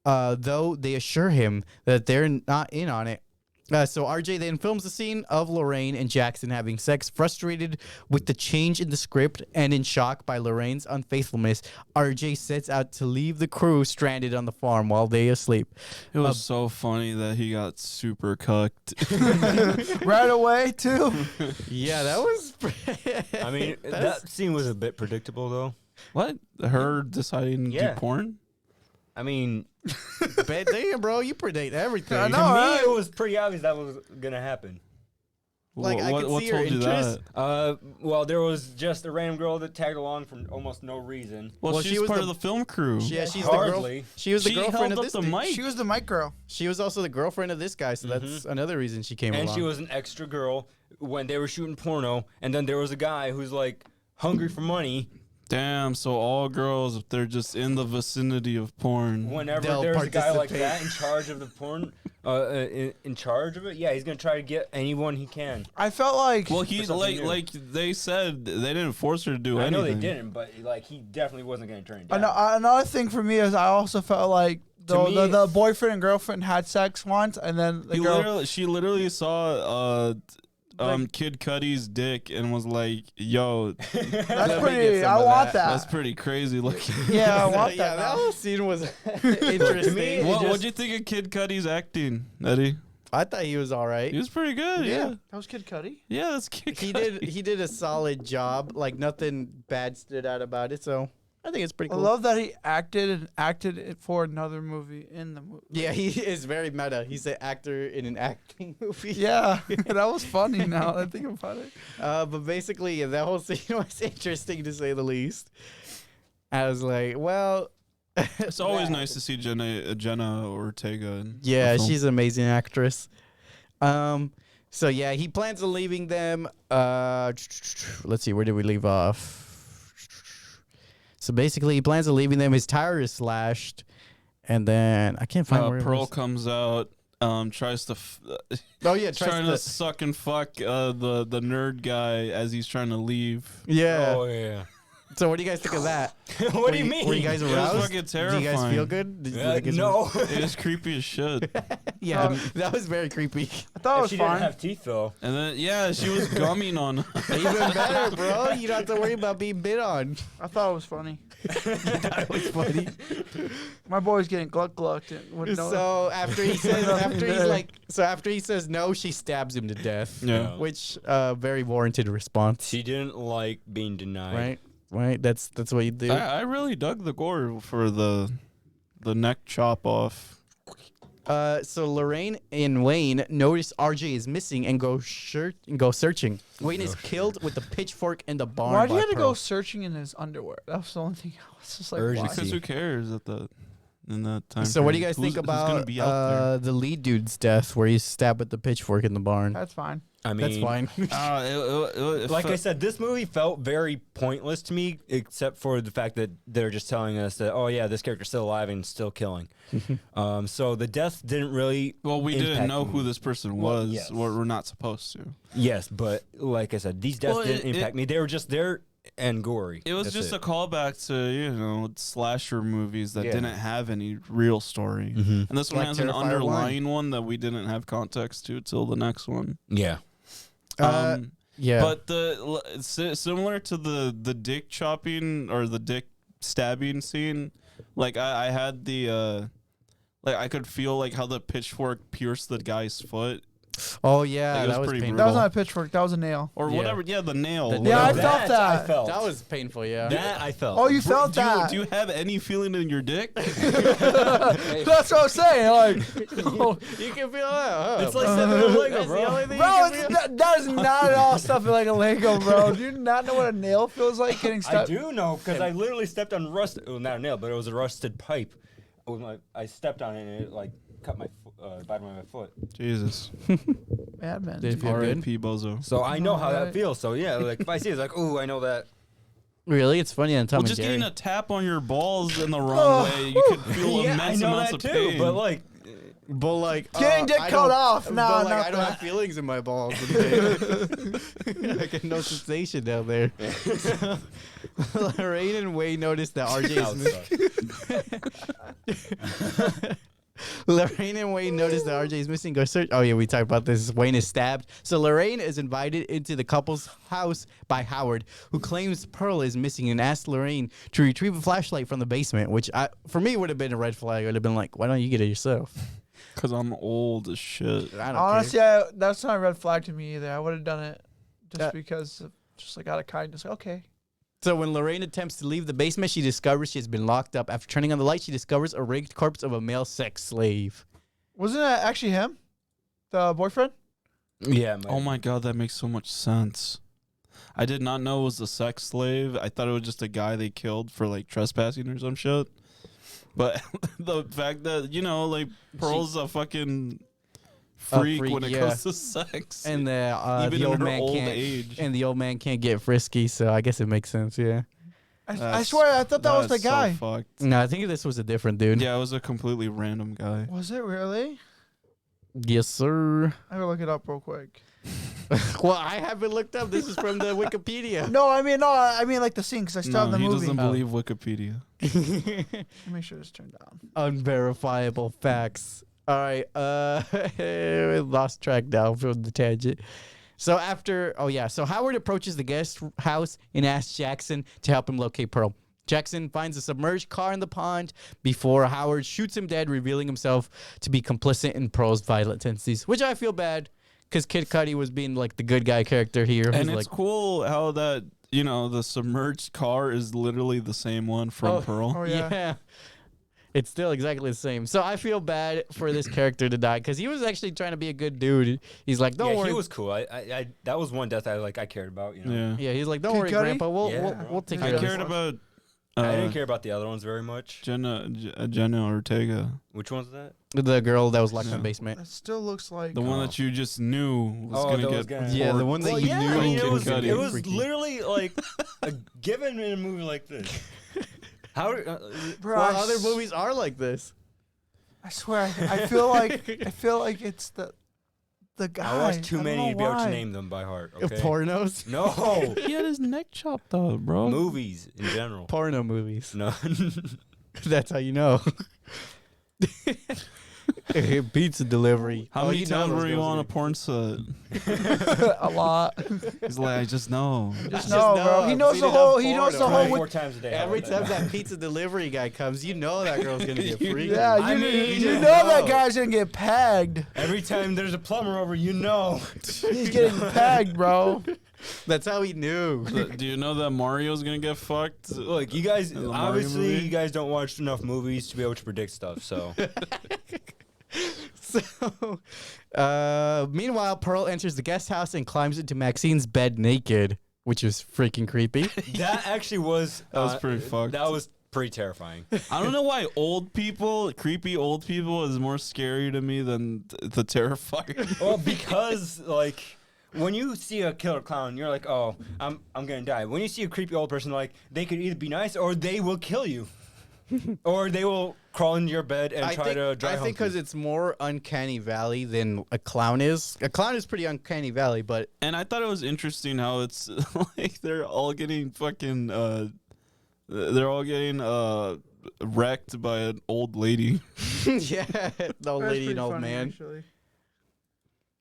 though they assure him that they're not in on it. So RJ then films the scene of Lorraine and Jackson having sex. Frustrated with the change in the script and in shock by Lorraine's unfaithfulness, RJ sets out to leave the crew stranded on the farm while they asleep. It was so funny that he got super cucked. Right away, too. Yeah, that was... I mean, that scene was a bit predictable, though. What? Her deciding to do porn? I mean, But damn, bro, you predate everything. I know. to me, right? it was pretty obvious that was gonna happen. Like, I could what see your told you interest. that? Well, there was just a random girl that tagged along for almost no reason. Well, she she's was part the- of the film crew. Yeah, she's the girl. Hardly. She was the She girlfriend held of up this the dude. mic. She was the mic girl. She was also the girlfriend of this guy, so that's another reason she came And along. she was an extra girl when they were shooting porno. And then there was a guy who's like hungry for money. Damn, so all girls, if they're just in the vicinity of porn. Whenever They'll there's a guy like participate. that in charge of the porn, in charge of it, yeah, he's gonna try to get anyone he can. I felt like Well, he something new. like they said they didn't force her to do I anything. know they didn't, but like he definitely wasn't gonna turn it down. another thing for me is I also felt like To me- the boyfriend and girlfriend had sex once, and then the girl. She literally saw Kid Cudi's dick and was like, "Yo, That's Let me pretty. get some I of want that. that's that. pretty crazy looking." Yeah, I want yeah, that. that now. whole scene was interesting. What'd you think of Kid Cudi's acting, Eddie? I thought he was all right. He was pretty good. Yeah, That was Kid Cudi. yeah, that's Kid He Cudi. did a solid job. Like nothing bad stood out about it. So I think it's pretty I cool. love that he acted it for another movie in the movie. Yeah, he is very meta. He's an actor in an acting movie. Yeah, that was funny. Now that I think about it. But basically, yeah, that whole scene was interesting to say the least. I was like, well, It's always nice to see Jenna Ortega. In yeah, a film. she's an amazing actress. So yeah, he plans on leaving them. Let's see, where did we leave off? So basically, he plans on leaving them. His tire is slashed, and then I can't find where it Pearl was. comes out, tries to. Oh yeah, trying to suck and fuck the nerd guy as he's trying to leave. yeah. Oh yeah. So what do you guys think of that? What do you mean? Were you guys was aroused? fucking Do you guys feel terrifying. good? Did you Uh, think it's- no. It was creepy as shit. Yeah, that was very creepy. I thought it If was she fine. didn't have teeth though. And then yeah, she was gumming on. Even better, bro. You don't have to worry about being bit on. I thought it was funny. That was funny. My boy's getting glucked. So after he says, after he says no, she stabs him to death. Yeah. Which very warranted response. She didn't like being denied. Right. That's what you do. I really dug the gore for the neck chop off. So Lorraine and Wayne notice RJ is missing and go searching. Wayne is killed with the pitchfork in the barn. Why do you by have to Pearl. go searching in his underwear? That was the only thing. I was just like, Urgency. why? Because who cares in that time? So what do you period? guys think Who's gonna about be out there? the lead dude's death, where he's stabbed with the pitchfork in the barn? That's fine. I mean, That's fine. Like I said, this movie felt very pointless to me, except for the fact that they're just telling us that, oh yeah, this character's still alive and still killing. So the death didn't really. well, we didn't impact know me. who this person Well, was. yes. We're not supposed to. Yes, but like I said, these deaths Well, didn't impact me. They were just there and gory. It was That's just it. a callback to slasher movies that Yeah. didn't have any real story, Mhm. and this one Like has an Terrifier 1. underlying one that we didn't have context to till the next one. Yeah. Yeah. But similar to the dick chopping or the dick stabbing scene, like I had the like I could feel like how the pitchfork pierced the guy's foot. oh yeah, It was that was pretty painful. That was not a pitchwhack. That was a nail. Or Yeah. whatever, yeah, the nail. The- Yeah, I whatever. felt that. I felt. That was painful. Yeah. That I felt. Oh, you felt do you, that. do you have any feeling in your dick? That's what I'm saying. Like, You can feel that. Huh? It's like stepping on a Lego, That's the bro. only thing bro, you can feel. that is not at all stuffing like a Lego, bro. Do you not know what a nail feels like getting I stuck? do know because I literally stepped on rusted. Well, not a nail, but it was a rusted pipe. I stepped on it and it like cut my bottom of my foot. Jesus. Yeah, man. Did it feel good? R.I.P. Bozo. So I know how Alright. that feels. So yeah, like if I see it, it's like, ooh, I know that. Really? It's funny on Tom Well, and just Jerry. getting a tap on your balls in the wrong way, you could feel Yeah, I immense know amounts that of too. pain. But like, But like Getting dick I cut don't- off. but, Nah, like, not I don't that. have feelings in my balls. I get no sensation down there. Lorraine and Wayne noticed that Lorraine and Wayne noticed that RJ is missing. Go search. Oh yeah, we talked about this. Wayne is stabbed. So Lorraine is invited into the couple's house by Howard, who claims Pearl is missing and asks Lorraine to retrieve a flashlight from the basement. Which for me would have been a red flag. I would have been like, why don't you get it yourself? Because I'm old as shit. I don't Honestly, care. that's not a red flag to me either. I would have done it just Yeah. because, just like out of kindness. Okay. So when Lorraine attempts to leave the basement, she discovers she has been locked up. After turning on the light, she discovers a rigged corpse of a male sex slave. Wasn't that actually him? The boyfriend? yeah. Oh my god, that makes so much sense. I did not know it was a sex slave. I thought it was just a guy they killed for like trespassing or some shit. But the fact that, you know, like Pearl's a fucking freak when it yeah. comes to sex. And the Even the in old her man old can't. age. And the old man can't get frisky, so I guess it makes sense. Yeah. I swear, I thought that was the That's so guy. fucked. No, I think this was a different dude. Yeah, it was a completely random guy. Was it really? Yes, sir. I gotta look it up real quick. Well, I haven't looked up. This is from the Wikipedia. No, I mean like the scene because I still have No, the he movie. doesn't believe Wikipedia. Let me make sure it's turned down. Unverifiable facts. All right. We lost track now from the tangent. So so Howard approaches the guest house and asks Jackson to help him locate Pearl. Jackson finds a submerged car in the pond before Howard shoots him dead, revealing himself to be complicit in Pearl's violent tendencies, which I feel bad because Kid Cudi was being like the good guy character here. And who's it's like, cool how that, you know, the submerged car is literally the same one from Pearl. Oh yeah. yeah. It's still exactly the same. So I feel bad for this character to die because he was actually trying to be a good dude. He's like, don't worry. He was cool. I that was one death I cared about. You know. Yeah. Yeah, he's like, don't Kid worry, Cudi? Grandpa. Yeah. We'll take I care I of this. cared about I didn't care about the other ones very much. Jenna Ortega. Which one's that? The girl that was locked in the Yeah. basement. That still looks like The one that you just knew was Oh, going that to was get gonna- Yeah, the one that Well, you yeah, knew I mean, Kid it was Cudi. it was Freaky. literally like a given in a movie like this. How? Bro, Well, other movies are like this. I swear, I feel like it's the guy. I watched too don't many know to be able to why. name them by heart. Okay. Pornos. No. He had his neck chopped off, bro. Movies in general. Porno movies. No. That's how you know. Pizza delivery. How Oh, many you know times those were you girls on are a porn set? A lot. He's like, I just know. Just know, know, bro. He I've knows seen the it whole. on He knows the porno. whole. Probably Wik- 4 times a day. Every time that pizza delivery guy comes, you know that girl's gonna get freaky. Yeah, I you, mean, you you know that know. guy's gonna get pegged. Every time there's a plumber over, you know. He's getting pegged, bro. That's how he knew. Do you know that Mario's going to get fucked? Look, you guys The Mario obviously movie? you guys don't watch enough movies to be able to predict stuff. So So, meanwhile, Pearl enters the guest house and climbs into Maxine's bed naked, which is freaking creepy. that actually was pretty fucked. That was pretty terrifying. I don't know why creepy old people is more scary to me than the Terrifier. Well, because like when you see a killer clown, you're like, oh, I'm gonna die. When you see a creepy old person, like they could either be nice or they will kill you, or they will crawl into your bed and try to dry I hump think because you. it's more uncanny valley than a clown is. A clown is pretty uncanny valley, but And I thought it was interesting how it's like they're all getting fucking wrecked by an old lady. yeah, the old That's lady and pretty old funny, man. actually.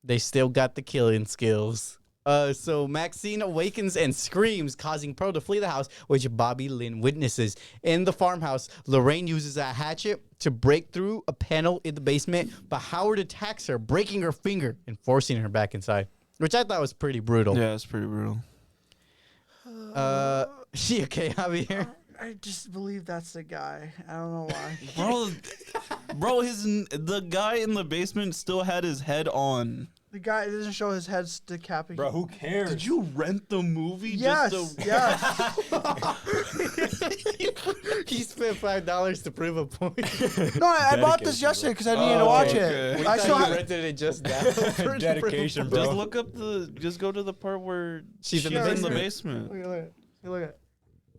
They still got the killing skills. So Maxine awakens and screams, causing Pearl to flee the house, which Bobby Lynn witnesses. In the farmhouse, Lorraine uses a hatchet to break through a panel in the basement, but Howard attacks her, breaking her finger and forcing her back inside, which I thought was pretty brutal. Yeah, it's pretty brutal. She okay, Javier? I just believe that's the guy. I don't know why. Bro, the guy in the basement still had his head on. The guy doesn't show his head's decapitated. Bro, who cares? Did you rent the movie? Yes, Just to yes. He spent $5 to prove a point. No, I bought this Dedication, yesterday because I needed to watch okay. it. I still have. rented it just now. Dedication, bro. Just look up just go to the part where She's in she's the in the basement. basement. Look at it. Look at it.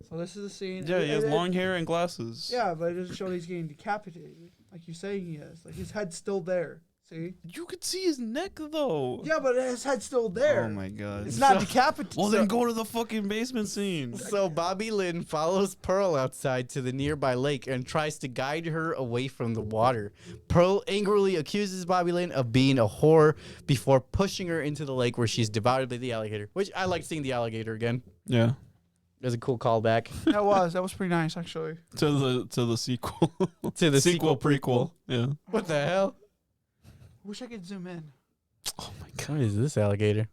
So this is the scene. Yeah, he has And- long hair and glasses. Yeah, but it doesn't show that he's getting decapitated. Like you're saying he is. Like his head's still there. See? You could see his neck though. Yeah, but his head's still there. Oh my god. It's not decapitated. Well, then go to the fucking basement scene. So Bobby Lynn follows Pearl outside to the nearby lake and tries to guide her away from the water. Pearl angrily accuses Bobby Lynn of being a whore before pushing her into the lake where she's devoured by the alligator, which I like seeing the alligator again. Yeah. It was a cool callback. That was pretty nice actually. To the sequel. To the sequel prequel. Yeah. What the hell? Wish I could zoom in. Oh my What is this alligator?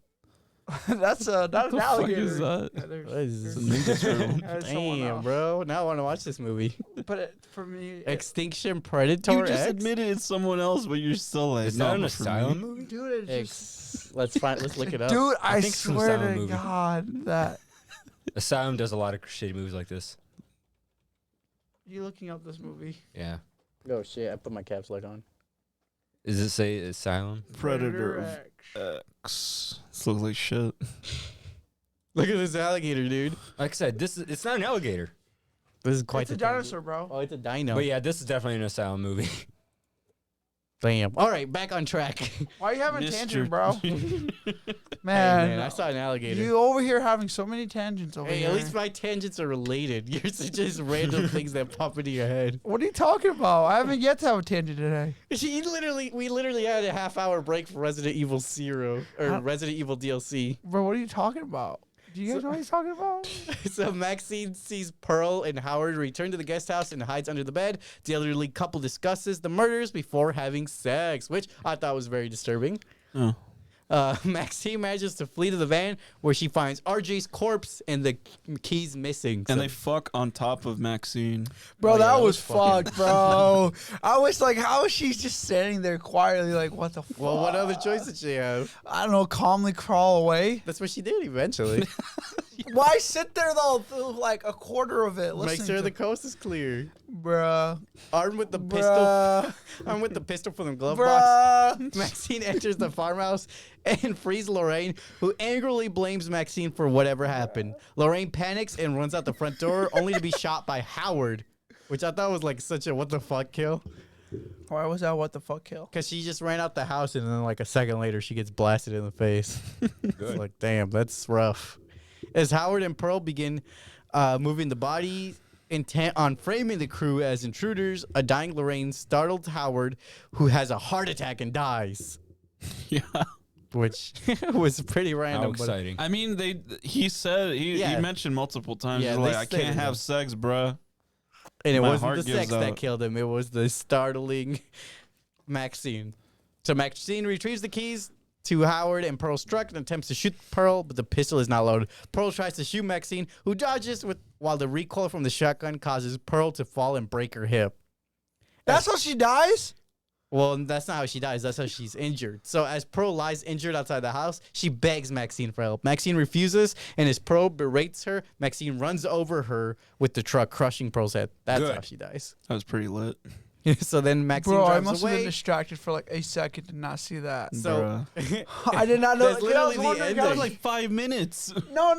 That's not What an the fuck alligator. is that? Yeah, there's, What is there's- this? Ninja Turtle. there's someone Damn, else. bro. Now I want to watch this movie. But for me, Extinction Predator You just X? admitted it's someone else, but you're still like, Is no, that an not for me. asylum movie? dude, it's just, Let's look it up. dude, I think it's an swear asylum to movie. God that Asylum does a lot of shitty movies like this. you looking up this movie. Yeah. Oh shit! I put my caps lock on. Does it say Asylum? Predator X. X. This looks like shit. Look at this alligator, dude. Like I said, it's not an alligator. This is quite It's a the thing. dinosaur, bro. Oh, it's a dino. But yeah, this is definitely an asylum movie. Damn. All right, back on track. Hey, Why are you having Mr. tangent, bro? man, Man, I saw an alligator. you over here having so many tangents over Hey, here. at least my tangents are related. Yours are just random things that pop into your head. What are you talking about? I haven't yet to have a tangent today. We literally had a half-hour break for Resident Evil Zero or Resident Evil DLC. Bro, what are you talking about? Do you guys know what he's talking about? So Maxine sees Pearl and Howard return to the guest house and hides under the bed. The elderly couple discusses the murders before having sex, which I thought was very disturbing. Oh. Maxine manages to flee to the van where she finds RJ's corpse and the keys missing. And So- they fuck on top of Maxine. Bro, Oh, yeah, that that was was fucking- fucked, bro. I was like, how is she just standing there quietly, like, what the fuck? well, what other choice did she have? I don't know, calmly crawl away. That's what she did eventually. Why sit there, though, through like a quarter of it? Make listening sure to- the coast is clear. Bruh. Armed with the pistol, Bruh. armed with the pistol from the glove box, Bruh. Maxine enters the farmhouse and frees Lorraine, who angrily blames Maxine for whatever happened. Lorraine panics and runs out the front door, only to be shot by Howard, which I thought was like such a what the fuck kill. Why was that what the fuck kill? Because she just ran out the house and then like a second later she gets blasted in the face. It's like, damn, that's rough. As Howard and Pearl begin moving the body, intent on framing the crew as intruders, a dying Lorraine startled Howard, who has a heart attack and dies. Yeah. Which was pretty How random. But exciting. I mean, he said, he Yeah. mentioned multiple times, Yeah, he's they like, I said can't it, have though. sex, bruh. and it my wasn't heart the gives sex that out. killed him. It was the startling Maxine. So Maxine retrieves the keys to Howard, and Pearl struck and attempts to shoot Pearl, but the pistol is not loaded. Pearl tries to shoot Maxine, who dodges while the recoil from the shotgun causes Pearl to fall and break her hip. That's how she dies? Well, that's not how she dies. That's how she's injured. So as Pearl lies injured outside the house, she begs Maxine for help. Maxine refuses, and as Pearl berates her, Maxine runs over her with the truck, crushing Pearl's head. That's Good. how she dies. That was pretty lit. So then Maxine Bro, I drives must have been away. distracted for like a second to not see that. So I did not know. That's 'cause I was literally the wondering ending. how- That was like 5 minutes. No,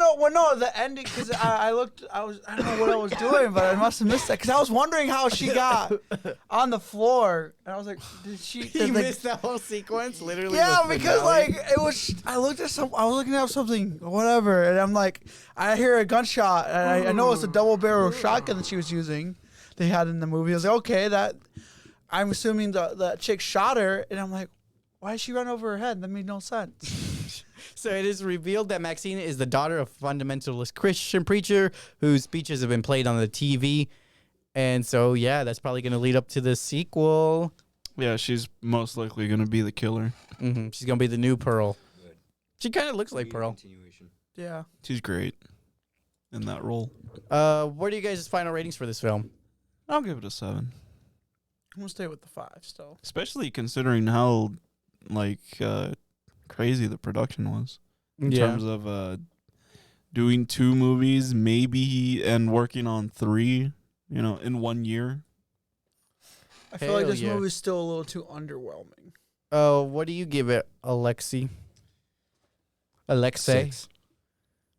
the ending, because I looked, I don't know what I was doing, but I must have missed that, because I was wondering how she got on the floor, and I was like, did she, he did, like, missed that whole sequence, literally. yeah, the because finale. like, it was, I was looking at something, whatever, and I'm like, I hear a gunshot, and I know it's a double barrel shotgun that she was using, they had in the movie. I was like, okay, I'm assuming the chick shot her, and I'm like, why did she run over her head? That made no sense. So it is revealed that Maxine is the daughter of a fundamentalist Christian preacher whose speeches have been played on the TV. And so, yeah, that's probably going to lead up to the sequel. Yeah, she's most likely going to be the killer. She's going to be the new Pearl. Good. She kind of looks like Pearl. Continuation. Yeah. She's great in that role. What are you guys' final ratings for this film? I'll give it a 7. I'm going to stay with the 5 still. Especially considering how, like, crazy the production was. In terms of doing 2 movies, maybe, and working on 3, in 1 year. I feel like Hell this yeah. movie's still a little too underwhelming. What do you give it, Aleksey? Aleksey? 6.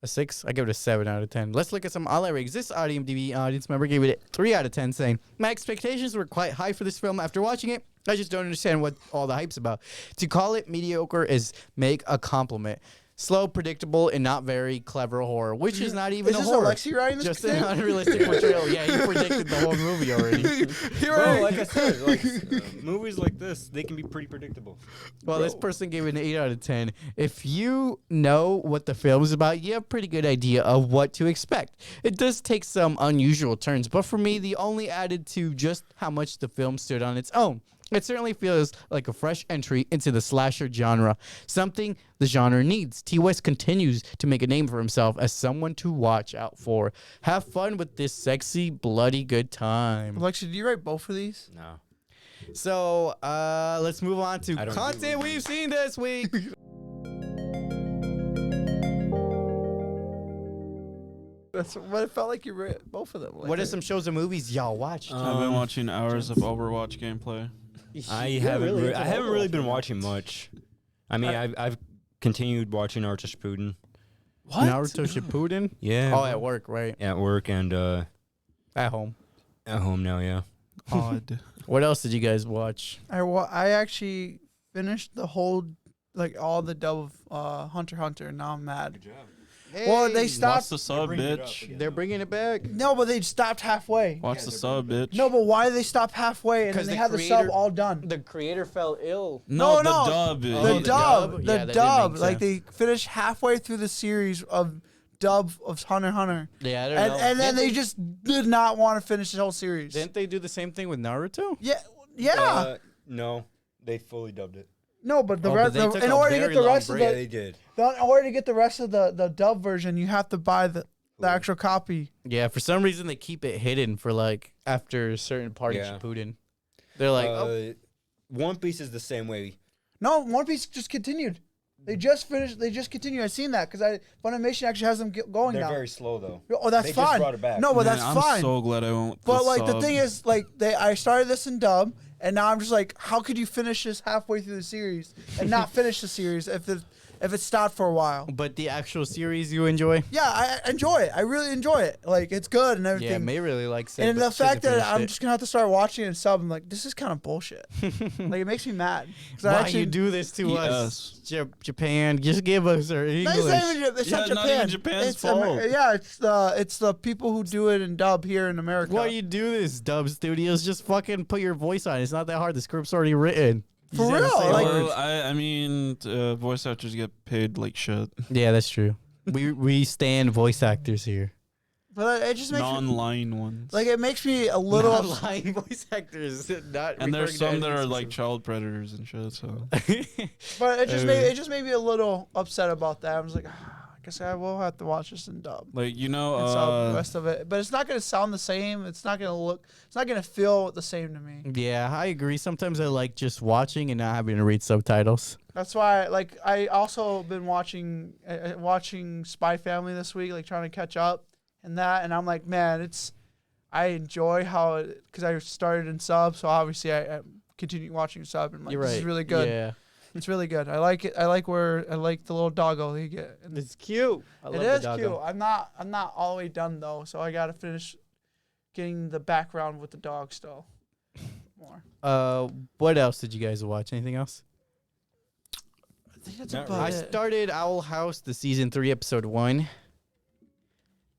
A 6? I give it a 7 out of 10. Let's look at some outlet ratings. This IMDb audience member gave it a 3 out of 10, saying, my expectations were quite high for this film. After watching it, I just don't understand what all the hype's about. To call it mediocre is make a compliment. Slow, predictable, and not very clever horror, which is not even Is a this horror. Aleksey writing this Just thing? an unrealistic portrayal. Yeah, he predicted the whole movie already. Bro, like I said, like movies like this, they can be pretty predictable. Well, this person gave it an 8 out of 10. If you know what the film is about, you have a pretty good idea of what to expect. It does take some unusual turns, but for me, the only added to just how much the film stood on its own. It certainly feels like a fresh entry into the slasher genre, something the genre needs. T. West continues to make a name for himself as someone to watch out for. Have fun with this sexy, bloody good time. Aleksey, did you write both of these? No. So, let's move on to I don't content do we've seen this week. That's what it felt like you read both of them. Like What are some shows and movies y'all watched? I've been watching hours of Overwatch gameplay. I haven't really been watching much. I mean, I've continued watching Naruto Shippuden. What? Naruto Shippuden? Yeah. Oh, at work, right? At work and At home. at home now, yeah. Odd. What else did you guys watch? I actually finished the whole, like all the dub of Hunter x Hunter, and now I'm mad. Well, they Watch stopped. the sub, bitch. They're bringing it back. No, but they stopped halfway. Watch the sub, bitch. No, but why did they stop halfway and then 'Cause they the had the sub creator- all done? The creator fell ill. No, the no. dub. The Oh, dub, dub? Yeah, that the didn't dub. make Like sense. they finished halfway through the series of dub of Hunter x Hunter, Yeah, I don't and know. and then Didn't they just did not want to finish the whole series. Didn't they do the same thing with Naruto? Yeah. No, they fully dubbed it. No, but the Oh, rest, but they took in a order to very get the long rest of break. Yeah, the, they did. in order to get the rest of the dub version, you have to buy the actual copy. Yeah, for some reason they keep it hidden for like after a certain part Yeah. of Shippuden. They're like, oh, One Piece is the same way. No, One Piece just continued. They just finished. They just continued. I've seen that because Funimation actually has them going They're now. very slow though. Oh, that's They just fine. brought it back. No, but Man, that's I'm fine. so glad I went. But like the thing is, like I started this in dub, and now I'm just like, how could you finish this halfway through the series and not finish the series if it stopped for a while? but the actual series you enjoy? Yeah, I enjoy it. I really enjoy it. Like it's good and everything. Yeah, May really likes it. and but the she hasn't fact that finished I'm it. just gonna have to start watching it in sub, I'm like, this is kind of bullshit. Like it makes me mad. 'Cause I Why actually, you do this to us? Yes. Japan, just give us our No, English. it's not Yeah, not Japan. even Japan's it's fault. Yeah, it's the people who do it in dub here in America. Why you do this, Dub Studios? Just fucking put your voice on it. It's not that hard. The script's already written. You For just gotta real, say like- words. Well, I mean, voice actors get paid like shit. Yeah, that's true. We stand voice actors here. But it just makes me, Non-line ones. like it makes me a little. Not lying voice actors. Not and there's referring some to that are any like child predators and shit. So specific- But it just made me a little upset about that. I was like, I guess I will have to watch this in dub. like And so the rest of it, but it's not gonna sound the same. It's not gonna feel the same to me. Yeah, I agree. Sometimes I like just watching and not having to read subtitles. That's why, like, I also been watching Spy Family this week, like trying to catch up and that. And I'm like, man, I enjoy how because I started in sub, so obviously I continue watching sub and like You're this right. is really good. Yeah, It's really good. I like it. I like the little doggo they get. And it's cute. I it love is the cute. doggo. I'm not all the way done though, so I gotta finish getting the background with the dog still more. What else did you guys watch? Anything else? I think that's Not about I it. started Owl House, the season 3, episode 1.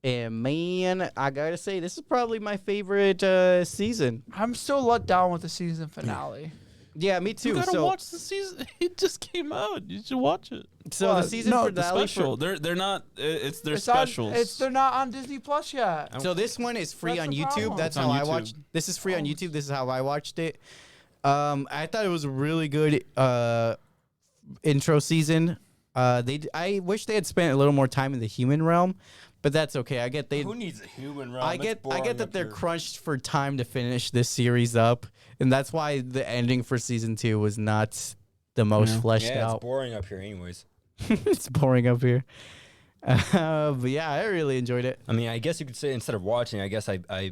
And man, I gotta say, this is probably my favorite season. I'm still let down with the season finale. Yeah, me too. you gotta so, watch the season. It just came out. You should watch it. so Well, the season no, The finale. special. They're not. It's their It's on- specials. they're not on Disney Plus yet. So this one is free That's on the YouTube. problem. That's It's how on I YouTube. watched. This is free on Oh. YouTube. This is how I watched it. I thought it was a really good intro season. I wish they had spent a little more time in the human realm, but that's okay. I get they. Who needs a human realm? I It's get boring that up they're here. crunched for time to finish this series up, and that's why the ending for season 2 was not the most Yeah. fleshed Yeah, it's out. boring up here, anyways. It's boring up here. But yeah, I really enjoyed it. I mean, I guess you could say instead of watching, I guess I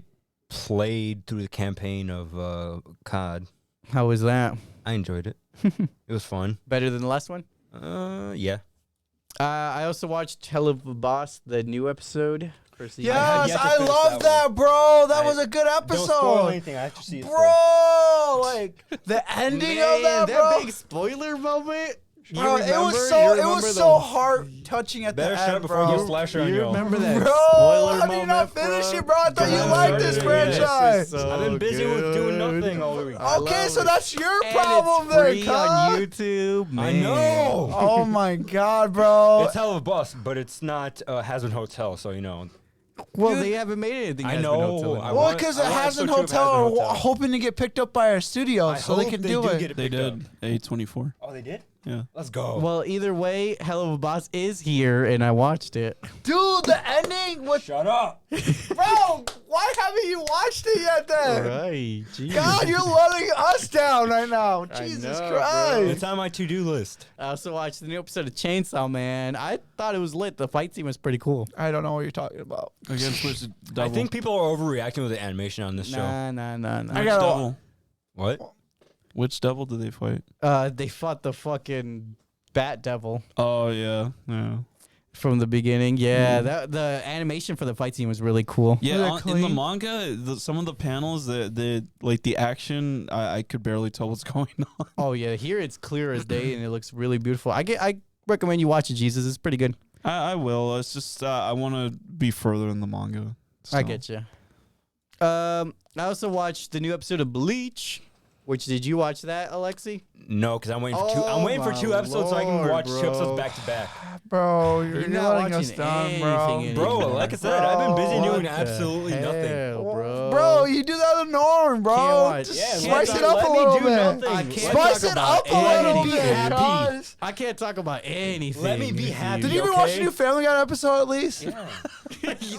played through the campaign of COD. How was that? I enjoyed it. It was fun. Better than the last one? Yeah. I also watched Hell of a Boss, the new episode. Yes, yet to I finish love that that, bro. That I- was a good Don't spoil episode. anything. I have to see it. Bro, like the ending of that, bro. big spoiler moment. Bro, it was so the, heart touching at Better the shut end, up before you bro. get slasher on You you. remember that Bro, spoiler how do moment? you not finish bro? it, bro? I thought you God, liked this yeah, franchise. this is so I've been busy with doing good. nothing all week. I Okay, love so it. that's your And problem it's there, free on cuz. YouTube. Man. I know. Oh my god, bro. It's Hell of a Bus, but it's not Hazard Hotel, so you know. Well, Dude, they haven't made anything. I Hazbin know. Hotel in a I while. Well, want- because I it want has an episode two of hotel Hazard are Hotel. hoping to get picked up by our studio, I so they hope can they do do it. get it They picked did. up. A24. Oh, they did? Yeah. Let's go. Well, either way, Hell of a Boss is here, and I watched it. Dude, the ending was. Shut up. Bro, why haven't you watched it yet then? Right. Jeez. God, you're letting us down right now. I Jesus know, Christ. It's on my to-do list. I also watched the new episode of Chainsaw Man. I thought it was lit. The fight scene was pretty cool. I don't know what you're talking about. Against which double? I think people are overreacting with the animation on this show. Nah. I Which gotta- devil? What? Which devil did they fight? They fought the fucking Bat Devil Oh yeah, yeah. from the beginning. Yeah, that the animation for the fight scene was really cool. Yeah, Really in the clean. manga, some of the panels, the action, I could barely tell what's going on. Oh yeah, here it's clear as day and it looks really beautiful. I recommend you watch it, Jesus. It's pretty good. I will. It's just I want to be further in the manga. I so. get you. I also watched the new episode of Bleach. Which did you watch that, Aleksey? No, because I'm waiting for two. Oh I'm waiting for my 2 episodes so I can Lord, watch 2 bro. episodes back to back. Bro, you're not letting us watching down, bro. anything Bro, anymore. like I said, I've been busy Bro, doing What the absolutely nothing. hell, bro. Bro, you do that in norm, bro. Can't watch- Just Yeah, spice let it up a me little do bit. nothing. I can't Spice talk it about up a little anything. bit, Happy. guys. I can't talk about anything. Let me be with happy. Did you you. even watch Okay. the new Family Guy episode at least? Yeah.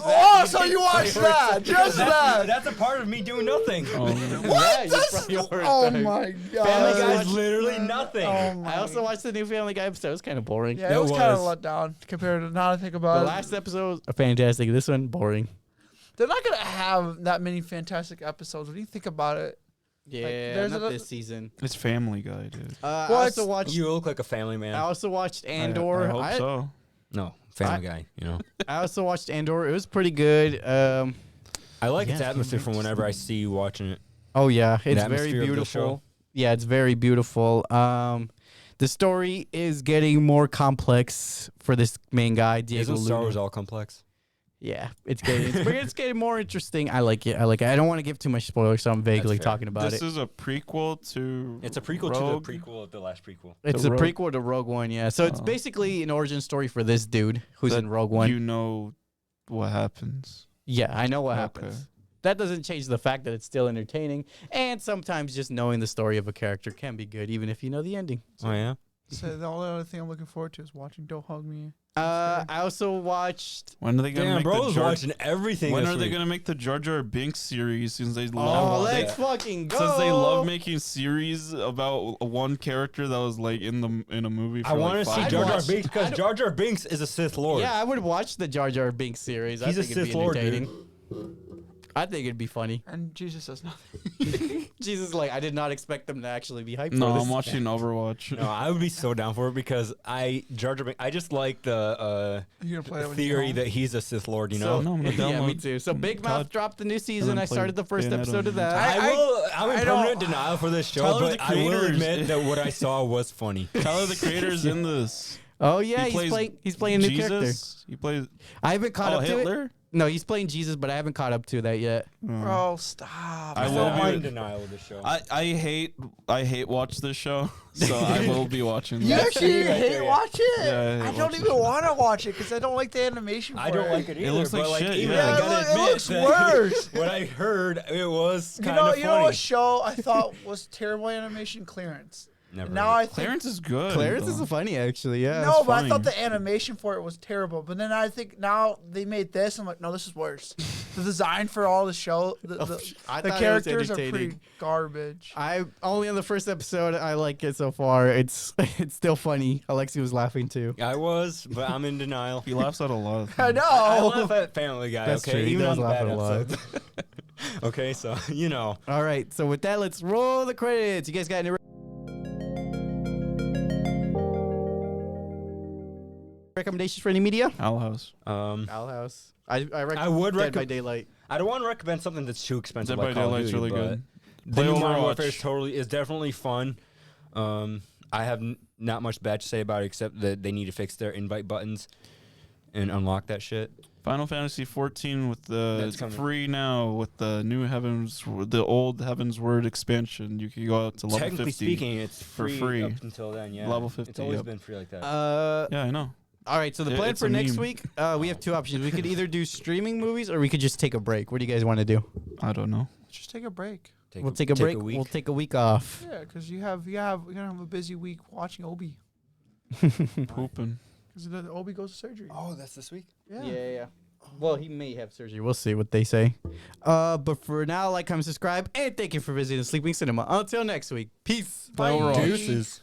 Oh, so you watched that? Just that? That's a part of me doing nothing. What? Yeah, you That's- prioritize. oh my god. Family Guy's literally nothing. Oh my. I also watched the new Family Guy episode. It was kind of boring. Yeah, it was kind of was. let down compared to now I think about The it. last episode was fantastic. This one, boring. They're not gonna have that many fantastic episodes. When you think about it, Yeah, there's not a- this season. It's Family Guy, dude. I Well, also watched. You look like a family man. I also watched Andor. I hope so. No, Family Guy. You know. I also watched Andor. It was pretty good. I like its Yeah. atmosphere from whenever I see you watching it. Oh yeah, it's atmosphere very of the beautiful. show. Yeah, it's very beautiful. The story is getting more complex for this main guy, Diego Isn't Star Luna. Wars all complex? Yeah, it's getting more interesting. I like it. I don't want to give too much spoilers, so I'm vaguely fair. talking about This it. is a prequel to. It's a prequel Rogue. to the prequel of the last prequel. It's to a Rogue. prequel to Rogue One, yeah. So it's Oh. basically an origin story for this dude who's that in Rogue One. You know what happens. Yeah, I know what Okay. happens. That doesn't change the fact that it's still entertaining, and sometimes just knowing the story of a character can be good, even if you know the ending. Oh yeah. so the only other thing I'm looking forward to is watching Don't Hug Me. I also watched. When are they gonna Damn, make bro's the Jar? watching everything. When this are they week. gonna make the Jar Jar Binks series? Since they Oh, love, let's fucking go! since they love making series about one character that was like in a movie. For I want like to see 5 Jar Jar years. Binks because Jar Jar Binks is a Sith Lord. Yeah, I would watch the Jar Jar Binks series. He's I a think it'd Sith be Lord, dude. entertaining. I think it'd be funny. And Jesus says nothing. Jesus, like, I did not expect them to actually be hyped No, for this. I'm watching Overwatch. No, I would be so down for it because Jar Jar Binks. I just like the You're gonna play that when you get theory home? that he's a Sith Lord. You So- know. No, I'm gonna Yeah, me download too. So Big Mouth COD. dropped the new season. then I play started the first Bayonetta episode of and- that. I- I'm in I don't- permanent denial for this show, Tyler, but the I will creator, admit is- that what I saw was funny. Tyler, the creator's in this. Oh yeah, He plays he's playing a new character. Jesus. He plays. I haven't caught up to it. Hitler. No, he's playing Jesus, but I haven't caught up to that yet. Bro, stop. I I'm will in be- denial of this show. I hate watch this show, so I will be watching. You this. actually right hate there, yeah. watch it? Yeah, I I hate don't watching even it. want to watch it because I don't like the animation. I for don't like it either. looks but like like shit, even yeah. I gotta it admit looks that worse. what I heard, it was You kind know, of you funny. know what show I thought was terrible animation? Clearance. Never Now heard I it. think Clarence is good. Clarence though. is funny, actually. Yeah. no, but I funny. thought the animation for it was terrible. But then I think now they made this. I'm like, no, this is worse. The design for all the show, the I thought it was characters are pretty entertaining. garbage. I only on the first episode. I like it so far. It's still funny. Alexi was laughing too. I was, but I'm in denial. He laughs at a lot. Of I things. I know. laugh at Family Guy. That's okay, true. He even does on the laugh bad at a lot. episodes. Okay, so you know. All right. So with that, let's roll the credits. You guys got any recommendations for any media? Owl House. Owl House. I recommend I would Dead by recommend. Daylight. I don't want to recommend something that's too expensive. Dead by like Call of Daylight's Duty, really but good. The Play new Modern Overwatch. Warfare is definitely fun. I have not much bad to say about it except that they need to fix their invite buttons and unlock that shit. Final Fantasy 14 with the That's it's coming. free now with the new the old Heaven's Word expansion. You can go out to level Technically 50. speaking, it's for free, free. up until then. Yeah, Level 50, It's always yep. been free like that. Yeah, I know. All right, so the plan It's for a next meme. week, we have two options. We could either do streaming movies or we could just take a break. What do you guys want to do? I don't know. Just take a break. We'll take a break. week. We'll take a week off. Yeah, because you're gonna have a busy week watching Obi. Pooping. Because Obi goes to surgery. Oh, that's this week. Yeah. Well, he may have surgery. We'll see what they say. But for now, like, comment, subscribe, and thank you for visiting Sleeping Cinema. Until next week, peace. Play Overwatch. Deuces.